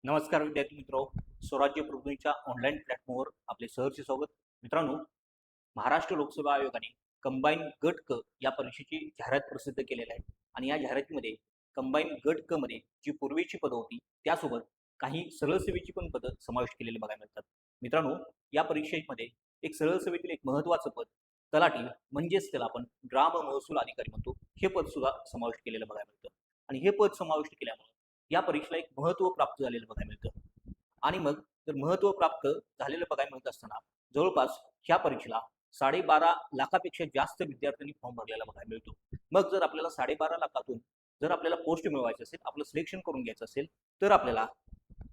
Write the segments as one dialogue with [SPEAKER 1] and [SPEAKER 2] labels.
[SPEAKER 1] नमस्कार विद्यार्थी मित्रो, स्वराज्य प्रबोधिनीच्या ऑनलाईन प्लॅटफॉर्मवर आपले सहर्ष स्वागत. मित्रांनो, महाराष्ट्र लोकसेवा आयोगाने कंबाईन गट क या परीक्षेची जाहिरात प्रसिद्ध केलेली आहे आणि या जाहिरातीमध्ये कंबाईन गट क मध्ये जी पूर्वीची पदं होती त्यासोबत काही सरळ सेवेची पण पदं समाविष्ट केलेली बघायला मिळतात. मित्रांनो, या परीक्षेमध्ये एक सरळ सेवेतील एक महत्त्वाचं पद तलाठी म्हणजेच त्याला आपण ग्राम महसूल अधिकारी म्हणतो, हे पद सुद्धा समाविष्ट केलेलं बघायला मिळतं आणि हे पद समाविष्ट केल्यामुळे या परीक्षेला एक महत्त्व प्राप्त झालेलं बघायला मिळतं. आणि मग जर महत्त्व प्राप्त झालेलं बघायला मिळत असताना जवळपास ह्या परीक्षेला 12.5 लाखापेक्षा जास्त विद्यार्थ्यांनी फॉर्म भरलेला बघायला मिळतो. मग जर आपल्याला 12.5 लाखातून जर आपल्याला पोस्ट मिळवायचं असेल, आपलं सिलेक्शन करून घ्यायचं असेल, तर आपल्याला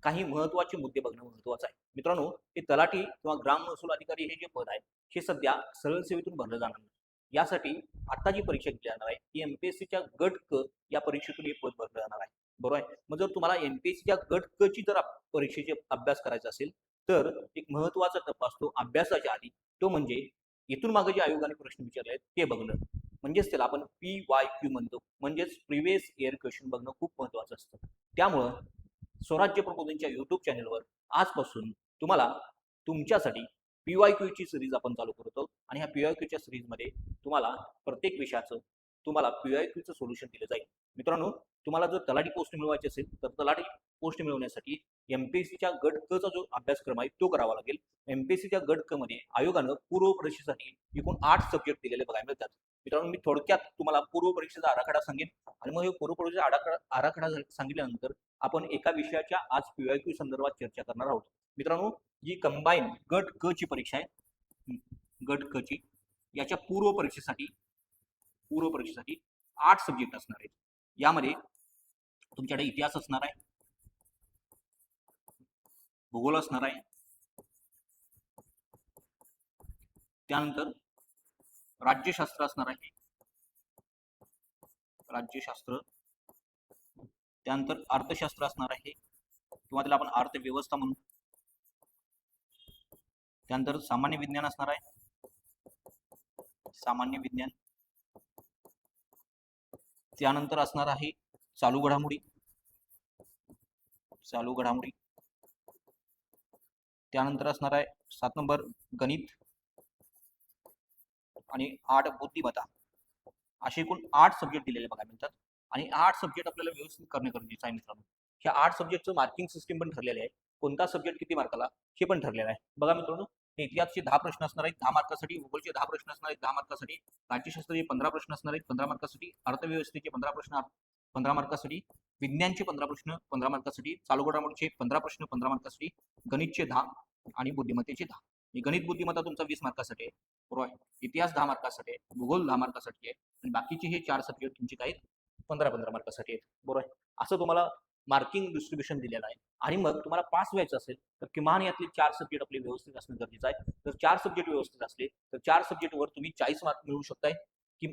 [SPEAKER 1] काही महत्त्वाचे मुद्दे बघणं महत्त्वाचं आहे. मित्रांनो, हे तलाठी किंवा ग्राम महसूल अधिकारी हे जे पद आहे, हे सध्या सरळ सेवेतून भरलं जाणार नाही. यासाठी आता जी परीक्षा घेतली जाणार आहे, ती एमपीएससीच्या गट क या परीक्षेतून हे पद भरलं जाणार आहे. बरोबर आहे. मग जर तुम्हाला एमपीएससीच्या गट क ची जर परीक्षेचे अभ्यास करायचा असेल, तर एक महत्त्वाचा टप्पा असतो अभ्यासाच्या आधी. तो म्हणजे इथून मागे जे आयोगाने प्रश्न विचारले आहेत ते बघणं. म्हणजेच त्याला आपण PYQ म्हणतो. म्हणजेच प्रिव्हियस इयर क्वेश्चन बघणं खूप महत्त्वाचं असतं. त्यामुळं स्वराज्य प्रबोधिनीच्या YouTube चॅनलवर आजपासून तुम्हाला तुमच्यासाठी PYQ ची सिरीज आपण चालू करतो आणि ह्या PYQ च्या सिरीजमध्ये तुम्हाला प्रत्येक विषयाचं तुम्हाला PYQ चं सोल्युशन दिलं जाईल. मित्रांनो, तुम्हाला जर तलाठी पोस्ट मिळवायची असेल तर तलाठी पोस्ट मिळवण्यासाठी एमपीएससीच्या गट क चा जो अभ्यासक्रम आहे तो करावा लागेल. एमपीएससीच्या गट क मध्ये आयोगानं पूर्व परीक्षेसाठी एकूण 8 सब्जेक्ट दिलेले बघायला मिळतात. मित्रांनो, मी थोडक्यात तुम्हाला पूर्व परीक्षेचा आराखडा सांगेन आणि मग हे पूर्व परीक्षेचा आराखडा सांगितल्यानंतर आपण एका विषयाच्या आज PYQ संदर्भात चर्चा करणार आहोत. मित्रांनो, जी कंबाईन गट क ची परीक्षा आहे, गट क ची याच्या पूर्व परीक्षेसाठी 8 सब्जेक्ट असणार आहेत. यामध्ये तुमच्याकडे इतिहास असणार आहे, भूगोल असणार आहे, त्यानंतर राज्यशास्त्र असणार आहे, राज्यशास्त्र, त्यानंतर अर्थशास्त्र असणार आहे किंवा त्याला आपण अर्थव्यवस्था म्हणू, त्यानंतर सामान्य विज्ञान असणार आहे, सामान्य विज्ञान, त्यानंतर असणार आहे चालू घडामोडी, चालू घडामोडी, त्यानंतर असणार आहे 7 नंबर गणित आणि 8 बुद्धिमत्ता. असे एकूण 8 सब्जेक्ट दिलेले बघायला मिळतात आणि 8 सब्जेक्ट आपल्याला व्यवस्थित करणे गरजेचं आहे. मित्रांनो, ह्या 8 सब्जेक्टचं मार्किंग सिस्टीम पण ठरलेले आहे. कोणता सब्जेक्ट किती मार्काला हे पण ठरलेलं आहे. बघा मित्रांनो, इतिहासचे 10 प्रश्न असणार आहेत 10 मार्कासाठी, भूगोलचे 10 प्रश्न असणार आहेत 10 मार्कासाठी, राज्यशास्त्राचे 15 प्रश्न असणार आहेत 15 मार्कासाठी, अर्थव्यवस्थेचे 15 प्रश्न 15 मार्कासाठी, विज्ञानचे 15 प्रश्न 15 मार्कासाठी, चालू घडामोडीचे 15 प्रश्न 15 मार्कासाठी, गणितचे 10 आणि बुद्धिमत्तेचे 10. गणित बुद्धिमत्ता तुमचा 20 मार्कासाठी आहे. बरोबर आहे. इतिहास 10 मार्कासाठी आहे, भूगोल 10 मार्कासाठी आहे आणि बाकीचे हे 4 सब्जेक्ट तुमचे काही 15-15 मार्कासाठी आहेत. बरोबर आहे. असं तुम्हाला मार्किंग डिस्ट्रीब्युशन दिलेलं आहे आणि मग तुम्हाला पास व्हायचं असेल तर किमान यातले 4 सब्जेक्ट आपले व्यवस्थित असणं गरजेचं आहे. जर 4 सब्जेक्ट व्यवस्थित असले तर 4 सब्जेक्टवर तुम्ही 40 मार्क मिळवू शकताय. की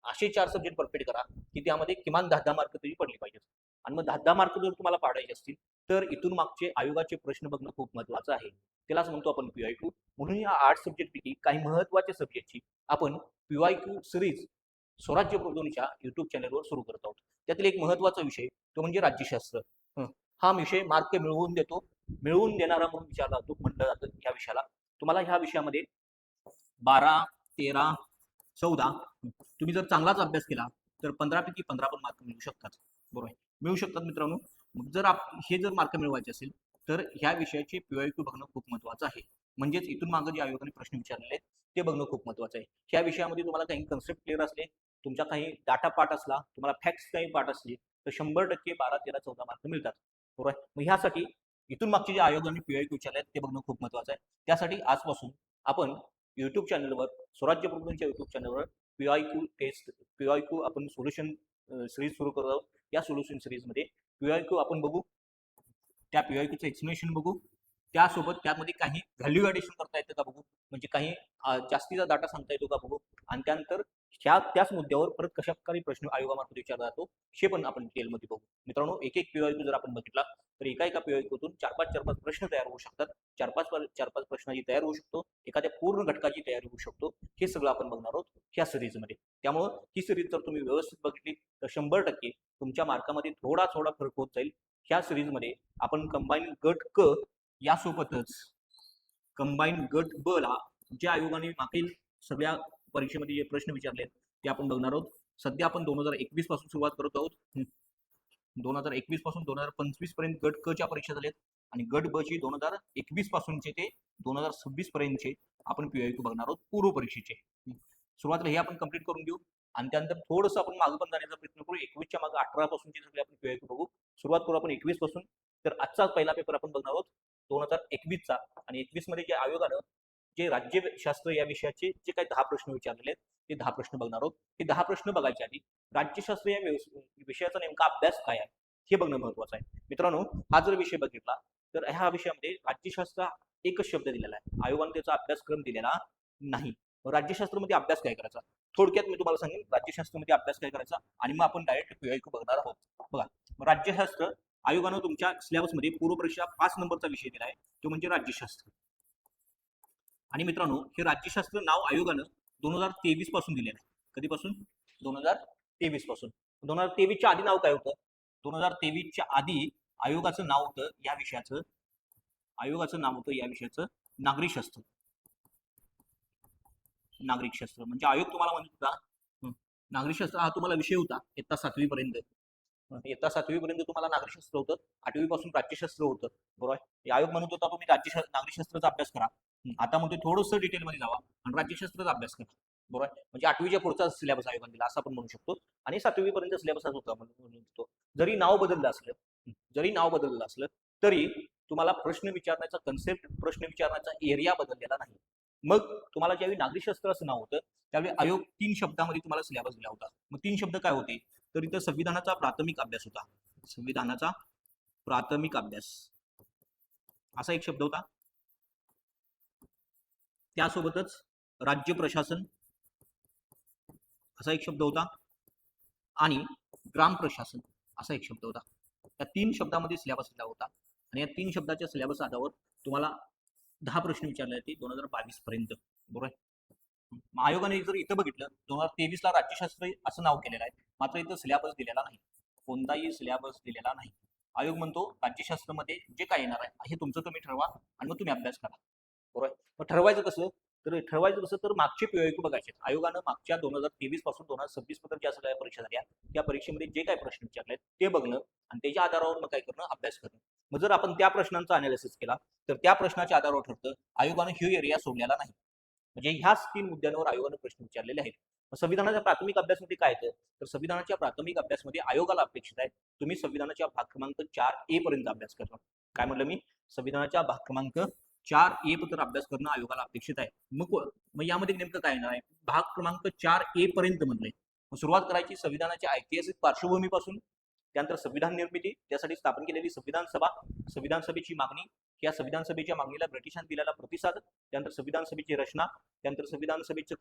[SPEAKER 1] असे 4 सब्जेक्ट परफेक्ट करा की त्यामध्ये किमान 10-10 मार्क तरी पडले पाहिजेत आणि मग 10-10 मार्क जर तुम्हाला पाडायचे असतील तर इथून मागचे आयोगाचे प्रश्न बघणं खूप महत्त्वाचं आहे. त्यालाच म्हणतो आपण PYQ. म्हणून या 8 सब्जेक्टपैकी काही महत्त्वाच्या सब्जेक्टची आपण PYQ सिरीज स्वराज्य प्रबोधिनीच्या YouTube चॅनलवर सुरू करत आहोत. त्यातील एक महत्त्वाचा विषय तो म्हणजे राज्यशास्त्र. हा विषय मार्क मिळवून देणारा म्हणून विचारला जातो, म्हटलं जातं या विषयाला. तुम्हाला ह्या विषयामध्ये 12, 13, 14 तुम्ही जर चांगलाच अभ्यास केला तर 15 पैकी 15 पण मार्क मिळू शकतात. बरोबर आहे, मिळू शकतात मित्रांनो. मग जर हे जर मार्क मिळवायचे असेल तर ह्या विषयाचे PYQ बघणं खूप महत्त्वाचं आहे. म्हणजेच इथून मागे जे आयोगाने प्रश्न विचारलेले आहेत ते बघणं खूप महत्त्वाचं आहे. ह्या विषयामध्ये तुम्हाला काही कन्सेप्ट क्लिअर असले, तुमचा काही डाटा पाठ असला, तुम्हाला फॅक्ट्स काही पाठ असले तर 100% 12, 13, 14 मार्क मिळतात. बरोबर आहे. मग ह्यासाठी इथून मागचे जे आयोगाने PYQ विचारले आहेत ते बघणं खूप महत्त्वाचं आहे. त्यासाठी आजपासून आपण YouTube चॅनलवर, स्वराज्य प्रबोधिनीच्या YouTube चॅनलवर PYQ आपण सोल्युशन सिरीज सुरू करत आहोत. या सोल्युशन सिरीजमध्ये PYQ आपण बघू, त्या PYQचं एक्सप्लेनेशन बघू, त्यासोबत त्यामध्ये काही व्हॅल्यू ॲडिशन करता येतं का बघू, म्हणजे काही जास्तीचा डाटा सांगता येतो का बघू आणि त्यानंतर त्याच मुद्द्यावर परत कशा प्रकारे प्रश्न आयोगामार्फत विचारला जातो हे पण आपण डिटेलमध्ये बघू. मित्रांनो, एक PYQ जर आपण बघितला तर एका पीओक्यूतून 4-5 प्रश्न तयार होऊ शकतात. 4-5 प्रश्नाची तयार होऊ शकतो, एखाद्या पूर्ण घटकाची तयारी होऊ शकतो. हे सगळं आपण बघणार आहोत ह्या सिरीजमध्ये. त्यामुळं ही सिरीज जर तुम्ही व्यवस्थित बघितली तर 100% तुमच्या मार्कामध्ये थोडा फरक होत जाईल. ह्या सिरीजमध्ये आपण कंबाईन गट क यासोबतच कंबाईन गट ब ला जे आयोगाने मागील सगळ्या परीक्षेमध्ये जे प्रश्न विचारले ते आपण बघणार आहोत. सध्या आपण 2021 पासून सुरुवात करत आहोत. 2021 पासून 2025 पर्यंत गट क च्या परीक्षा झाल्यात आणि गट ब ची 2021 पासूनचे ते 2026 पर्यंतचे आपण पीओक्यू बघणार आहोत पूर्व परीक्षेचे. सुरुवातीला हे आपण कंप्लीट करून घेऊ आणि त्यानंतर थोडंसं आपण मागे पण जाण्याचा प्रयत्न करू. 21च्या मागे 18 पासूनचे सगळे आपण पीओक्यू बघू. सुरुवात करू आपण 21 पासून. तर आजचा पहिला पेपर आपण बघणार आहोत 2021 चा आणि 21 मध्ये जे आयोगानं जे राज्यशास्त्र या विषयाचे जे काही 10 प्रश्न विचारलेले आहेत ते 10 प्रश्न बघणार आहोत. ते 10 प्रश्न बघायच्या आधी राज्यशास्त्र या विषयाचा नेमका अभ्यास काय आहे हे बघणं महत्वाचं आहे. मित्रांनो, हा जर विषय बघितला तर ह्या विषयामध्ये राज्यशास्त्र एकच शब्द दिलेला आहे. आयोगाने त्याचा अभ्यासक्रम दिलेला नाही. राज्यशास्त्रामध्ये अभ्यास काय करायचा थोडक्यात मी तुम्हाला सांगेन. राज्यशास्त्रामध्ये अभ्यास काय करायचा आणि मग आपण डायरेक्ट पीओक्यू बघणार आहोत. बघा, राज्यशास्त्र आयोगानं तुमच्या सिलेबसमध्ये पूर्व परीक्षा 5 नंबरचा विषय दिला आहे, तो म्हणजे राज्यशास्त्र. आणि मित्रांनो, हे राज्यशास्त्र नाव आयोगानं 2023 पासून दिलेलं आहे. कधीपासून? 2023 पासून. 2023च्या आधी नाव काय होतं? 2023च्या आधी आयोगाचं नाव होतं या विषयाचं नागरिकशास्त्र. नागरिकशास्त्र म्हणजे आयोग तुम्हाला म्हणत होता नागरिकशास्त्र हा तुम्हाला विषय होता इयत्ता 7वी पर्यंत. इयत्ता 7वी पर्यंत तुम्हाला नागरिकशास्त्र होतं. 8वी पासून राज्यशास्त्र होतं. बरोबर. आयोग म्हणत होता तुम्ही नागरिकशास्त्राचा अभ्यास करा. आता म्हणतो थोडंसं डिटेलमध्ये जावा आणि राज्यशास्त्राचा अभ्यास करा. बरोबर. म्हणजे 8वीच्या पुढचा सिलेबस आयोगाने दिला असं आपण म्हणू शकतो आणि 7वी पर्यंत सिलेबस होता म्हणू शकतो. जरी नाव बदललं असलं तरी तुम्हाला प्रश्न विचारण्याचा कन्सेप्ट, प्रश्न विचारण्याचा एरिया बदललेला नाही. मग तुम्हाला ज्यावेळी नागरिकशास्त्र असं नाव होतं त्यावेळी आयोग 3 शब्दामध्ये तुम्हाला सिलेबस दिला होता. मग 3 शब्द काय होते? तर इथं संविधानाचा प्राथमिक अभ्यास होता. संविधानाचा प्राथमिक अभ्यास असा एक शब्द होता. त्यासोबतच राज्य प्रशासन असा एक शब्द होता आणि ग्राम प्रशासन असा एक शब्द होता. या 3 शब्दामध्ये सिलेबस दिला होता आणि या 3 शब्दाच्या सिलेबस आधारावर तुम्हाला 10 प्रश्न विचारले जाते 2022 पर्यंत. बरोबर. आयोगाने जर इथं बघितलं 2023 ला राज्यशास्त्र असं नाव केलेलं आहे, मात्र इथं सिलेबस दिलेला नाही. कोणताही सिलेबस दिलेला नाही. आयोग म्हणतो राज्यशास्त्रामध्ये जे काय येणार आहे हे तुमचं तुम्ही ठरवा आणि मग तुम्ही अभ्यास करा. बरोबर. मग ठरवायचं कसं तर मागचे पीओक्यू बघायचे. आयोगानं मागच्या 2023 पासून 2026 पर्यंत ज्या सगळ्या परीक्षा झाल्या त्या परीक्षेमध्ये जे काही प्रश्न विचारले ते बघणं आणि त्याच्या आधारावर मग काय करणं, अभ्यास करणं. मग जर आपण त्या प्रश्नांचा अनालिसिस केला तर त्या प्रश्नाच्या आधारावर ठरतं आयोगानं ह्यो एरिया सोडलेला नाही. म्हणजे ह्याच 3 मुद्द्यांवर आयोगानं प्रश्न विचारलेले आहेत. संविधानाच्या प्राथमिक अभ्यासमध्ये काय येतं तर संविधानाच्या प्राथमिक अभ्यासमध्ये आयोगाला अपेक्षित आहे तुम्ही संविधानाच्या भाग क्रमांक 4A पर्यंत अभ्यास करणं. काय म्हटलं मी? संविधानाच्या भाग क्रमांक 4A पर्यंत अभ्यास करणं आयोगाला अपेक्षित आहे. मग यामध्ये नेमकं काय येणार आहे? भाग क्रमांक 4A पर्यंत म्हणलंय. सुरुवात करायची संविधानाच्या ऐतिहासिक पार्श्वभूमीपासून, त्यानंतर संविधान निर्मिती, त्यासाठी स्थापन केलेली संविधान सभा, संविधान सभेची मागणी, या संविधान सभेच्या मागणीला ब्रिटिशांनी दिलेला प्रतिसाद, त्यानंतर संविधान सभेची रचना, त्यानंतर संविधान सभेचं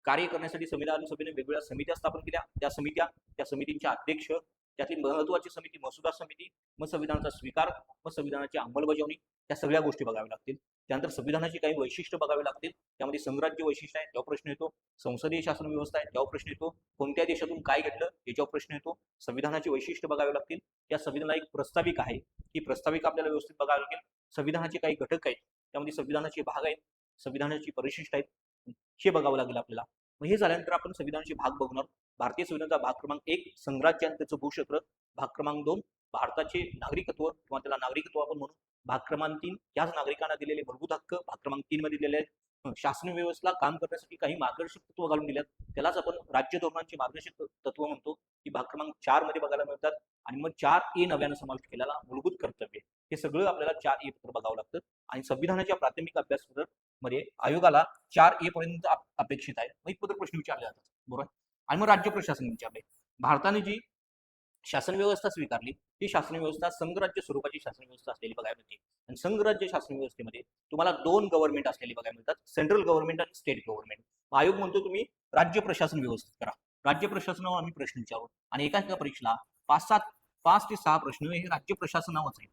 [SPEAKER 1] कार्य करण्यासाठी संविधान सभेने वेगवेगळ्या समित्या स्थापन केल्या. त्या समितींचे अध्यक्ष, त्यातली महत्वाची समिती मसुदा समिती, मग संविधानाचा स्वीकार, मग संविधानाची अंमलबजावणी, त्या सगळ्या गोष्टी बघाव्या लागतील. त्यानंतर संविधानाची काही वैशिष्ट्य बघावी लागतील. त्यामध्ये संघराज्य वैशिष्ट्य आहे त्यावर प्रश्न येतो, संसदीय शासन व्यवस्था आहे त्यावर प्रश्न येतो, कोणत्या देशातून काय घेतलं याच्यावर प्रश्न येतो, संविधानाची वैशिष्ट्य बघावी लागतील. या संविधानाला एक प्रस्ताविक आहे, ही प्रस्ताविका आपल्याला व्यवस्थित बघावी लागेल. संविधानाचे काही घटक आहेत, त्यामध्ये संविधानाचे भाग आहेत, संविधानाची परिशिष्ट आहेत, हे बघावं लागेल आपल्याला. मग हे झाल्यानंतर आपण संविधानाचे भाग बघणार. भारतीय संविधानाचा भाग क्रमांक 1 संघराज्य आणि त्याचं भूक्षेत्र, भाग क्रमांक 2 भारताचे नागरिकत्व किंवा त्याला नागरिकत्व आपण म्हणू, भाग क्रमांक 3 याच नागरिकांना दिलेले मूलभूत हक्क, भाग क्रमांक 3 मध्ये दिलेले आहेत. शासन व्यवस्थेला काम करण्यासाठी काही मार्गदर्शक तत्व घालून दिल्यात, त्यालाच आपण राज्य धोरणांचे मार्गदर्शक तत्व म्हणतो, की भाग क्रमांक 4 मध्ये बघायला मिळतात. आणि मग 4A नव्यानं समाविष्ट केलेला मूलभूत कर्तव्य, हे सगळं आपल्याला 4A पत्र बघावं लागतं. आणि संविधानाच्या प्राथमिक अभ्यास मध्ये आयोगाला 4A पर्यंत अपेक्षित आहे. मग इथं प्रश्न विचारले जातात. बरोबर. आणि मग राज्य प्रशासन विचारले. भारताने जी शासन व्यवस्था स्वीकारली ती शासन व्यवस्था संघराज्य स्वरूपाची शासन व्यवस्था असलेली बघायला मिळते. आणि संघराज्य शासन व्यवस्थेमध्ये तुम्हाला 2 गव्हर्नमेंट असलेली बघायला मिळतात, सेंट्रल गव्हर्नमेंट आणि स्टेट गव्हर्नमेंट. आयोग म्हणतो तुम्ही राज्य प्रशासन व्यवस्थित करा. राज्य प्रशासनावर आम्ही प्रश्न विचारू आणि एका परीक्षेला 5 ते 6 प्रश्न हे राज्य प्रशासनावरच आहेत.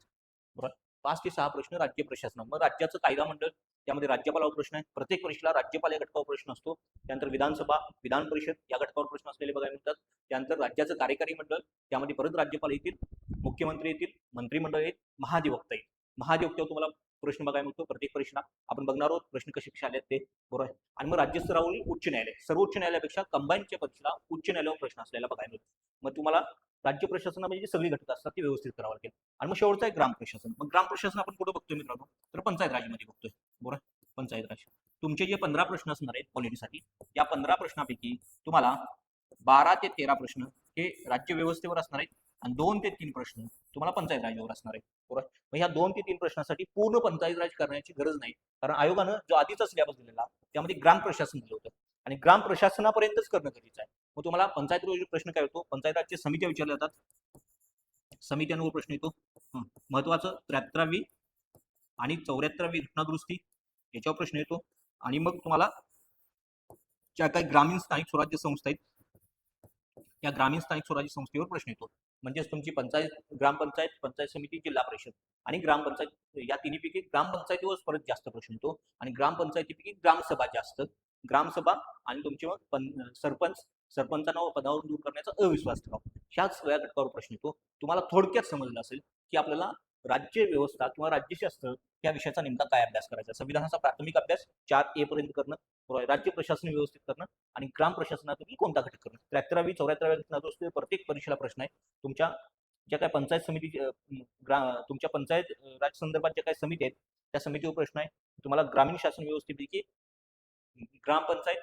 [SPEAKER 1] बरोबर. 5 ते 6 प्रश्न राज्य प्रशासन. मग राज्याचं कायदा मंडळ, त्यामध्ये राज्यपालावर प्रश्न आहे. प्रत्येक परीक्षेला राज्यपाल या घटकावर प्रश्न असतो. त्यानंतर विधानसभा, विधान परिषद या घटकावर प्रश्न असलेले बघायला मिळतात. त्यानंतर राज्याचं कार्यकारी मंडळ, त्यामध्ये परत राज्यपाल येतील, मुख्यमंत्री येतील, मंत्रिमंडळ येईल, महाधिवक्ता येईल. महाधिवक्त्यावर तुम्हाला प्रश्न बघायला मिळतो प्रत्येक परीक्षेला. आपण बघणार आहोत प्रश्न कसे कसे आले ते, बरोबर आहे. आणि मग राज्य स्तरावरील उच्च न्यायालय, सर्वोच्च न्यायालयापेक्षा कंबाईनच्या परीक्षेला उच्च न्यायालयावर प्रश्न असलेला बघायला मिळतो. मग तुम्हाला राज्य प्रशासनामध्ये जी सगळी घटक असतात ती व्यवस्थित करावं लागेल. आणि मग शेवटचा आहे ग्राम प्रशासन. मग ग्राम प्रशासन आपण कुठं बघतोय मित्रांनो, तर पंचायत राजमध्ये बघतोय, बरोबर. पंचायत राज. तुमचे जे 15 प्रश्न असणार आहेत पॉलिटीसाठी, या 15 प्रश्नापैकी तुम्हाला 12 ते 13 प्रश्न हे राज्य व्यवस्थेवर असणार आहेत आणि 2 ते 3 प्रश्न तुम्हाला पंचायत राजावर असणार आहे, बरोबर. मग ह्या 2 ते 3 प्रश्नासाठी पूर्ण पंचायत राज करण्याची गरज नाही, कारण आयोगानं जो आधीचा सिलेबस दिलेला त्यामध्ये ग्राम प्रशासन दिलं होतं आणि ग्राम प्रशासनापर्यंतच करणं गरजेचं आहे. मग तुम्हाला पंचायत राज प्रश्न काय होतो, पंचायत राजच्या समित्या विचारल्या जातात, समित्यांवर प्रश्न येतो. महत्वाचं 73वी आणि 74वी घटनादुरुस्ती याच्यावर प्रश्न येतो. आणि मग तुम्हाला ज्या काही ग्रामीण स्थानिक स्वराज्य संस्था आहेत या ग्रामीण स्थानिक स्वराज्य संस्थेवर प्रश्न येतो. म्हणजेच तुमची पंचायत, ग्रामपंचायत, पंचायत समिती, जिल्हा परिषद आणि ग्रामपंचायत या तिन्हीपैकी ग्रामपंचायतीवर परत जास्त प्रश्न येतो आणि ग्रामपंचायतीपैकी ग्रामसभा जास्त, ग्रामसभा आणि तुमचे मग सरपंच, सरपंचांना पदावरून दूर करण्याचा अविश्वास ठराव, ह्याच सगळ्या घटकावर प्रश्न येतो. तुम्हाला थोडक्यात समजलं असेल की आपल्याला राज्य व्यवस्था किंवा राज्यशास्त्र या विषयाचा नेमका काय अभ्यास करायचा. संविधानाचा प्राथमिक अभ्यास 4A पर्यंत करणं, राज्य प्रशासन व्यवस्थित करणं आणि ग्राम प्रशासनातून कोणता घटक करणं. 73वी 74व्या घटनादुरुस्ती प्रत्येक परीक्षेला प्रश्न आहे. तुमच्या ज्या काही पंचायत समिती, तुमच्या पंचायत राज संदर्भात ज्या काही समिती आहेत त्या समितीवर प्रश्न आहे. तुम्हाला ग्रामीण शासन व्यवस्थेपैकी ग्रामपंचायत,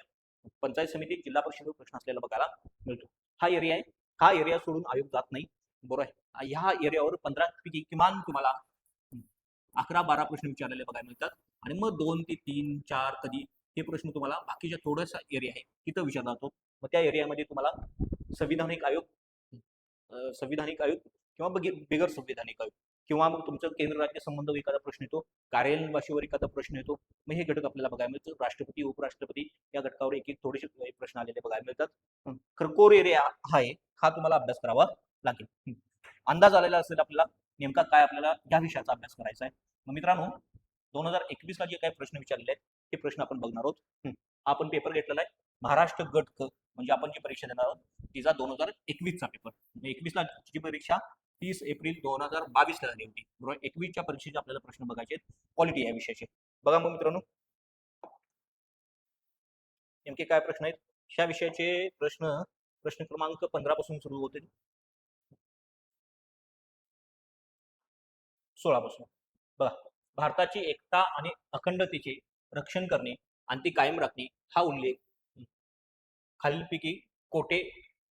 [SPEAKER 1] पंचायत समिती, जिल्हा परिषदेवर प्रश्न असलेला बघायला मिळतो. हा एरिया आहे. हा एरिया सोडून आयोग जात नाही, बरोबर आहे. ह्या एरियावर 15 पैकी किमान तुम्हाला 11-12 प्रश्न विचारलेले बघायला मिळतात आणि मग 2 ते 3, 4 कधी हे प्रश्न तुम्हाला बाकीच्या थोडासा एरिया आहे तिथं विचारला जातो. मग त्या एरियामध्ये तुम्हाला संविधानिक आयोग, संविधानिक आयोग किंवा बिगर संविधानिक आयोग किंवा मग तुमचं केंद्र राज्य संबंध एखादा प्रश्न येतो, कार्यालयीन भाषेवर एखादा प्रश्न येतो. मग हे घटक आपल्याला बघायला मिळतं. राष्ट्रपती, उपराष्ट्रपती या घटकावर एक एक थोडेसे प्रश्न आलेले बघायला मिळतात. खरं कोर एरिया हा आहे, हा तुम्हाला अभ्यास करावा लागेल. अंदाज आलेला असेल आपल्याला नेमका काय आपल्याला या विषयाचा अभ्यास करायचा आहे. मग मित्रांनो 2021ला जे काही प्रश्न विचारलेले आहेत ते प्रश्न आपण बघणार आहोत. आपण पेपर घेतलेला आहे महाराष्ट्र गट क, म्हणजे आपण जी परीक्षा देणार आहोत तिचा 2021चा पेपर. 21ला जी परीक्षा 30 एप्रिल 2022ला झाली होती, बरोबर. 21च्या परीक्षेचे आपल्याला प्रश्न बघायचे आहेत क्वालिटी या विषयाचे. बघा मग मित्रांनो नेमके काय प्रश्न आहेत. ह्या विषयाचे प्रश्न प्रश्न क्रमांक 15 पासून सुरू होतील, 16 पासून. बघा, भारताची एकता आणि अखंडतेचे रक्षण करणे आणि ती कायम राखणे हा उल्लेख खालीलपैकी कोठे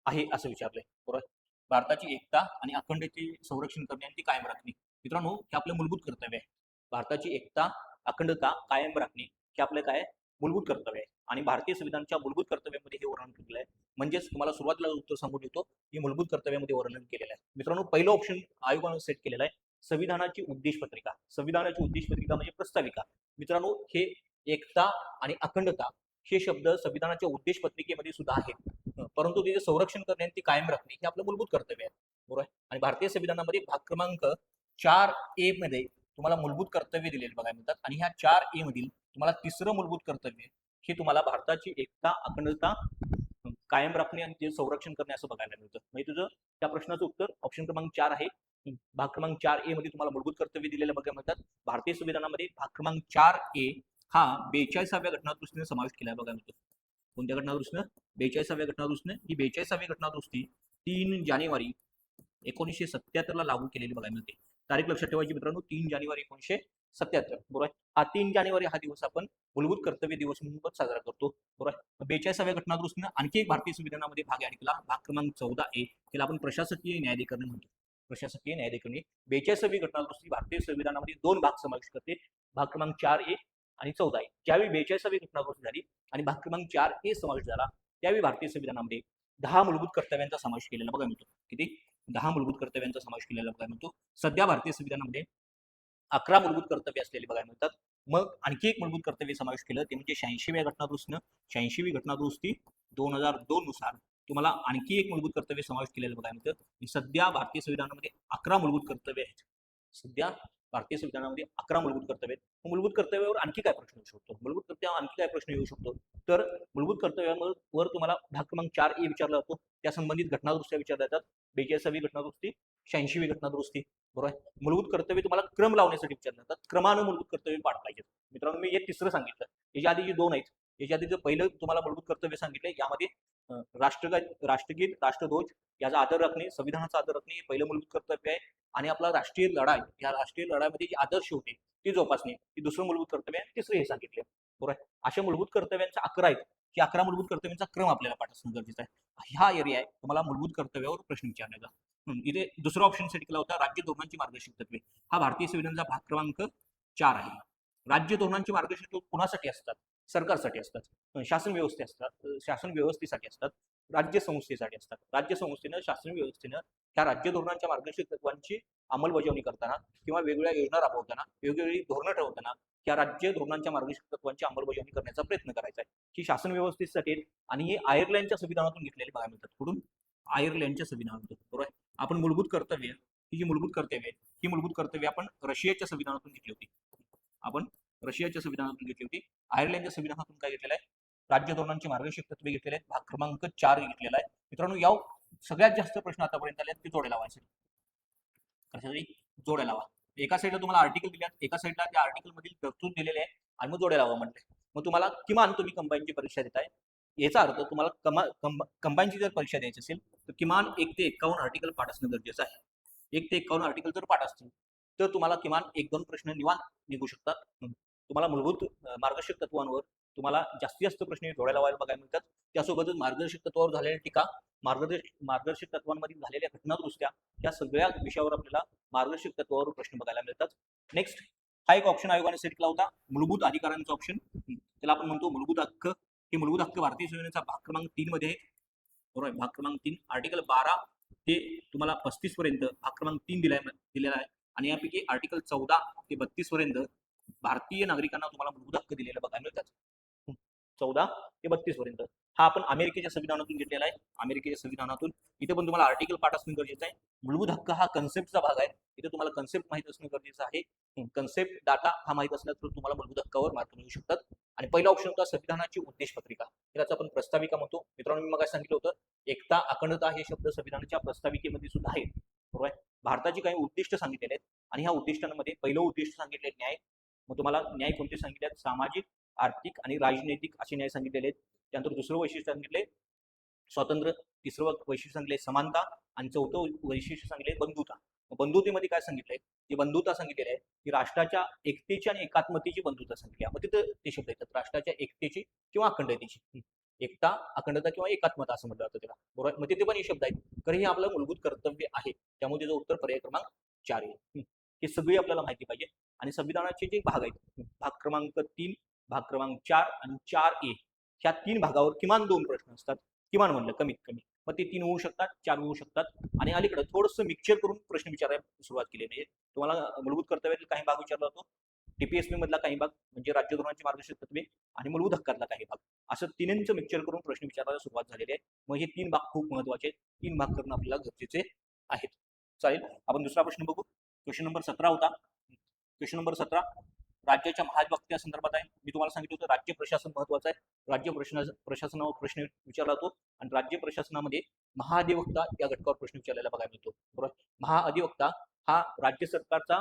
[SPEAKER 1] आहे असं विचारलंय, बरोबर. भारताची एकता आणि अखंडतेचे संरक्षण करणे आणि ती कायम राखणे, मित्रांनो हे आपलं मूलभूत कर्तव्य आहे. भारताची एकता, अखंडता कायम राखणे हे आपलं काय मूलभूत कर्तव्य आहे आणि भारतीय संविधानाच्या मूलभूत कर्तव्यामध्ये हे वर्णन केलेलं आहे. म्हणजेच तुम्हाला सुरुवातीला उत्तर सांगून देतो की मूलभूत कर्तव्यामध्ये वर्णन केलेलं आहे. मित्रांनो पहिलं ऑप्शन आयोगानं सेट केलेलं आहे संविधानाची उद्देश पत्रिका. संविधानाची उद्देश पत्रिका म्हणजे प्रस्ताविका. मित्रांनो हे एकता आणि अखंडता हे शब्द संविधानाच्या उद्देश पत्रिकेमध्ये सुद्धा आहेत, परंतु तिचे संरक्षण करणे आणि ती कायम राखणे हे आपलं मूलभूत कर्तव्य आहे, बरोबर. आणि भारतीय संविधानामध्ये भाग क्रमांक 4A मध्ये तुम्हाला मूलभूत कर्तव्य दिलेले बघायला मिळतात आणि ह्या 4A मधील तुम्हाला तिसरं मूलभूत कर्तव्य हे तुम्हाला भारताची एकता, अखंडता कायम राखणे आणि ते संरक्षण करणे असं बघायला मिळतं. म्हणजे तुझं त्या प्रश्नाचं उत्तर ऑप्शन क्रमांक 4 आहे. भाग क्रमांक 4A मध्ये तुम्हाला मूलभूत कर्तव्य दिलेले बघायला मिळतात. भारतीय संविधानामध्ये भाग क्रमांक 4A हा 42व्या घटनादुरुस्तीने समावेश केला बघायला मिळतो. कोणत्या घटनादुरुस्तीनं? 42व्या घटनादुरुस्तीने. ही 42वी घटनादुरुस्ती 3 जानेवारी 1977ला लागू केलेली बघायला मिळते. तारीख लक्षात ठेवायची मित्रांनो, 3 जानेवारी 1977, बरोबर. हा 3 जानेवारी हा दिवस आपण मूलभूत कर्तव्य दिवस म्हणून साजरा करतो, बरोबर. 42व्या घटनादुरुस्तीनं आणखी एक भारतीय संविधानामध्ये भाग ऍड केला, भाग क्रमांक 14A, त्याला आपण प्रशासकीय न्यायाधिकरण म्हणतो. प्रशासकीय न्यायाधिकरणी 42वी घटनादुरुस्ती भारतीय संविधानामध्ये 2 भाग समाविष्ट करते, भाग क्रमांक 4A आणि 14A. ज्यावेळी 42वी घटनादुरुस्ती झाली आणि भाग क्रमांक 4A समावेश झाला त्यावेळी भारतीय संविधानामध्ये 10 मूलभूत कर्तव्यांचा समावेश केलेला बघायला मिळतो. किती? 10 मूलभूत कर्तव्यांचा समावेश केलेला बघायला मिळतो. सध्या भारतीय संविधानामध्ये 11 मूलभूत कर्तव्य असलेले बघायला मिळतात. मग आणखी एक मूलभूत कर्तव्य समावेश केलं ते म्हणजे 86व्या घटनादुरुस्तीनं. 86वी घटनादुरुस्ती 2002 नुसार तुम्हाला आणखी एक मूलभूत कर्तव्य समावेश केलेलं बघायला मिळतं. सध्या भारतीय संविधानामध्ये 11 मूलभूत कर्तव्य आहेत. सध्या भारतीय संविधानामध्ये 11 मूलभूत कर्तव्य आहेत. मूलभूत कर्तव्यावर आणखी काय प्रश्न येऊ शकतो? मूलभूत कर्तव्यावर आणखी काय प्रश्न येऊ शकतो? तर मूलभूत कर्तव्यावर तुम्हाला भाग क्रमांक 4 विचारला जातो. त्या संबंधित घटनादुरुस्त्या विचारल्या जातात. 42वी घटनादुरुस्ती, 86वी घटनादुरुस्ती, बरोबर आहे. मूलभूत कर्तव्य तुम्हाला क्रम लावण्यासाठी विचारले जातात. क्रमानं मूलभूत कर्तव्य पाठ पाहिजेत. मित्रांनो, मी हे तिसरं सांगितलं. याच्या आधी जे 2 आहेत, याच्या आधी जे पहिलं तुम्हाला मूलभूत कर्तव्य सांगितलं, यामध्ये राष्ट्रगीत, राष्ट्रध्वज याचा आदर राखणे, संविधानाचा आदर राखणे हे पहिलं मूलभूत कर्तव्य आहे. आणि आपला राष्ट्रीय लढा आहे, या राष्ट्रीय लढ्यामध्ये जे आदर्श होते ते जोपासणे ही दुसरं मूलभूत कर्तव्य आहे. तिसरं हे सांगितले, बरोबर आहे. अशा मूलभूत कर्तव्यांच्या 11 आहेत. की 11 मूलभूत कर्तव्यांचा क्रम आपल्याला पाठ असणं गरजेचं आहे. हा एरिया आहे तुम्हाला मूलभूत कर्तव्यावर प्रश्न विचारण्याचा. इथे दुसरा ऑप्शन सेट केला होता, राज्य धोरणांची मार्गदर्शक तत्वे. हा भारतीय संविधानाचा भाग क्रमांक 4 आहे. राज्य धोरणांची मार्गदर्शक तत्वे कुणासाठी असतात? सरकारसाठी असतात, शासन व्यवस्थे असतात, शासन व्यवस्थेसाठी असतात, राज्य संस्थेसाठी असतात. राज्य संस्थेनं, शासन व्यवस्थेनं त्या राज्य धोरणांच्या मार्गदर्शक तत्वांची अंमलबजावणी करताना किंवा वेगवेगळ्या योजना राबवताना, वेगवेगळी धोरणं ठरवताना त्या राज्य धोरणांच्या मार्गदर्शक तत्वांची अंमलबजावणी करण्याचा प्रयत्न करायचा आहे. ही शासन व्यवस्थेसाठी आणि हे आयर्लंडच्या संविधानातून घेतलेले बघायला मिळतात. कुठून? आयर्लंडच्या संविधानातून, बरोबर आहे. आपण मूलभूत कर्तव्य, ही जी मूलभूत कर्तव्य आहेत, ही मूलभूत कर्तव्य आपण रशियाच्या संविधानातून घेतली होती. आपण रशियाच्या संविधानातून घेतली होती. आयर्लंडच्या संविधानातून काय घेतलेलं आहे? राज्य धोरणांची मार्गदर्शक तत्वे घेतलेले आहेत. भाग क्रमांक 4 घेतलेला आहे. मित्रांनो, या सगळ्यात जास्त प्रश्न आतापर्यंत आले आहेत ते जोड्या लावायचे. कशासाठी? जोड्या लावा. एका साईडला तुम्हाला आर्टिकल दिल्यात, एका साईडला त्या आर्टिकल मधील तरतूद दिलेले आहे आणि मग जोड्या लावा म्हटले. मग तुम्हाला किमान तुम्ही कंबाईनची परीक्षा देताय, याचा अर्थ तुम्हाला कंबाईनची जर परीक्षा द्यायची असेल तर किमान 1 ते 51 आर्टिकल पाठ असणं गरजेचं आहे. 1 ते 51 आर्टिकल जर पाठ असतील तर तुम्हाला किमान 1-2 प्रश्न निवांत निघू शकतात. तुम्हाला मूलभूत मार्गदर्शक तत्वांवर तुम्हाला जास्तीत जास्त प्रश्न जोड्या लावायला बघायला मिळतात. त्यासोबतच मार्गदर्शक तत्वावर झालेल्या टीका, मार्गदर्शक तत्वांमधील झालेल्या घटनादुरुस्त्या, या सगळ्या विषयावर आपल्याला मार्गदर्शक तत्वावर प्रश्न बघायला मिळतात. नेक्स्ट, हा एक ऑप्शन आयोगाने सेट केला होता, मूलभूत अधिकारांचा ऑप्शन. त्याला आपण म्हणतो मूलभूत हक्क. हे मूलभूत हक्क भारतीय संविधानाचा भाग क्रमांक 3 मध्ये आहे, बरोबर आहे. भाग क्रमांक 3, आर्टिकल 12 ते तुम्हाला 35 पर्यंत भाग क्रमांक 3 दिलेला आहे. आणि यापैकी आर्टिकल 14 ते 32 पर्यंत भारतीय नागरिकांना तुम्हाला मूलभूत हक्क दिलेला बघायला मिळतात. 14 ते 32 पर्यंत. हा आपण अमेरिकेच्या संविधानातून घेतलेला आहे. अमेरिकेच्या संविधानातून इथे पण तुम्हाला आर्टिकल पाठ असणं गरजेचं आहे. मूलभूत हक्क हा कन्सेप्टचा भाग आहे. इथे तुम्हाला कन्सेप्ट माहित असणं गरजेचं आहे. कन्सेप्ट डाटा हा माहित असला तर तुम्हाला मूलभूत हक्कावर मार्क मिळू शकतात. आणि पहिला ऑप्शन होता संविधानाची उद्देश पत्रिका. त्याचा आपण प्रस्ताविका म्हणतो. मित्रांनो, मी मग सांगितलं होतं, एकता, अखंडता हे शब्द संविधानाच्या प्रस्ताविकेमध्ये सुद्धा आहेत, बरोबर आहे. भारताची काही उद्दिष्ट सांगितलेले आहेत आणि ह्या उद्दिष्टांमध्ये पहिलं उद्दिष्ट सांगितले न्याय. मग तुम्हाला न्याय कोणते सांगितले आहेत? सामाजिक, आर्थिक आणि राजनैतिक असे न्याय सांगितलेले आहेत. त्यानंतर दुसरं वैशिष्ट्य सांगितले स्वातंत्र्य, तिसरं वैशिष्ट्य सांगितले समानता आणि चौथं वैशिष्ट्य सांगितले बंधुता. बंधुतेमध्ये काय सांगितलंय? जी बंधुता सांगितलेली आहे ती राष्ट्राच्या एकतेची आणि एकात्मतेची बंधुता सांगितली आहे. मग तिथं ते शब्द येतात, राष्ट्राच्या एकतेची किंवा अखंडतेची. एकता, अखंडता किंवा एकात्मता असं म्हटलं जातं त्याला, बरोबर. मग तिथे पण हे शब्द आहेत. तर हे आपलं मूलभूत कर्तव्य आहे. त्यामुळे त्याचं उत्तर पर्याय क्रमांक 4 आहे. हे सगळी आपल्याला माहिती पाहिजे. आणि संविधानाचे जे भाग आहेत, भाग क्रमांक 3, भाग क्रमांक 4 आणि 4A, ह्या 3 भागावर किमान 2 प्रश्न असतात. किमान म्हणलं कमीत कमी. मग ते 3 होऊ शकतात, 4 होऊ शकतात. आणि अलीकडे थोडंसं मिक्सचर करून प्रश्न विचारायला सुरुवात केली. म्हणजे तुम्हाला मूलभूत कर्तव्यातील काही भाग विचारला जातो, टीपीएसपी मधला काही भाग म्हणजे राज्य धोरणाची मार्गदर्शक तत्वे आणि मूलभूत हक्कातला काही भाग, असं तिन्हींचं मिक्सचर करून प्रश्न विचारायला सुरुवात झालेली आहे. मग हे 3 भाग खूप महत्वाचे आहेत. 3 भाग करणं आपल्याला गरजेचे आहेत. चालेल, आपण दुसरा प्रश्न बघू. क्वेश्चन नंबर 17 होता. क्वेश्चन नंबर 17 राज्याच्या महाधिवक्त्या संदर्भात आहे. मी तुम्हाला सांगितलं होतं राज्य प्रशासन महत्वाचं आहे. राज्य प्रशासनावर प्रश्न विचारला जातो आणि राज्य प्रशासनामध्ये महाधिवक्ता या घटकावर प्रश्न विचारलेला बघायला मिळतो, बरोबर. महाअधिवक्ता हा राज्य सरकारचा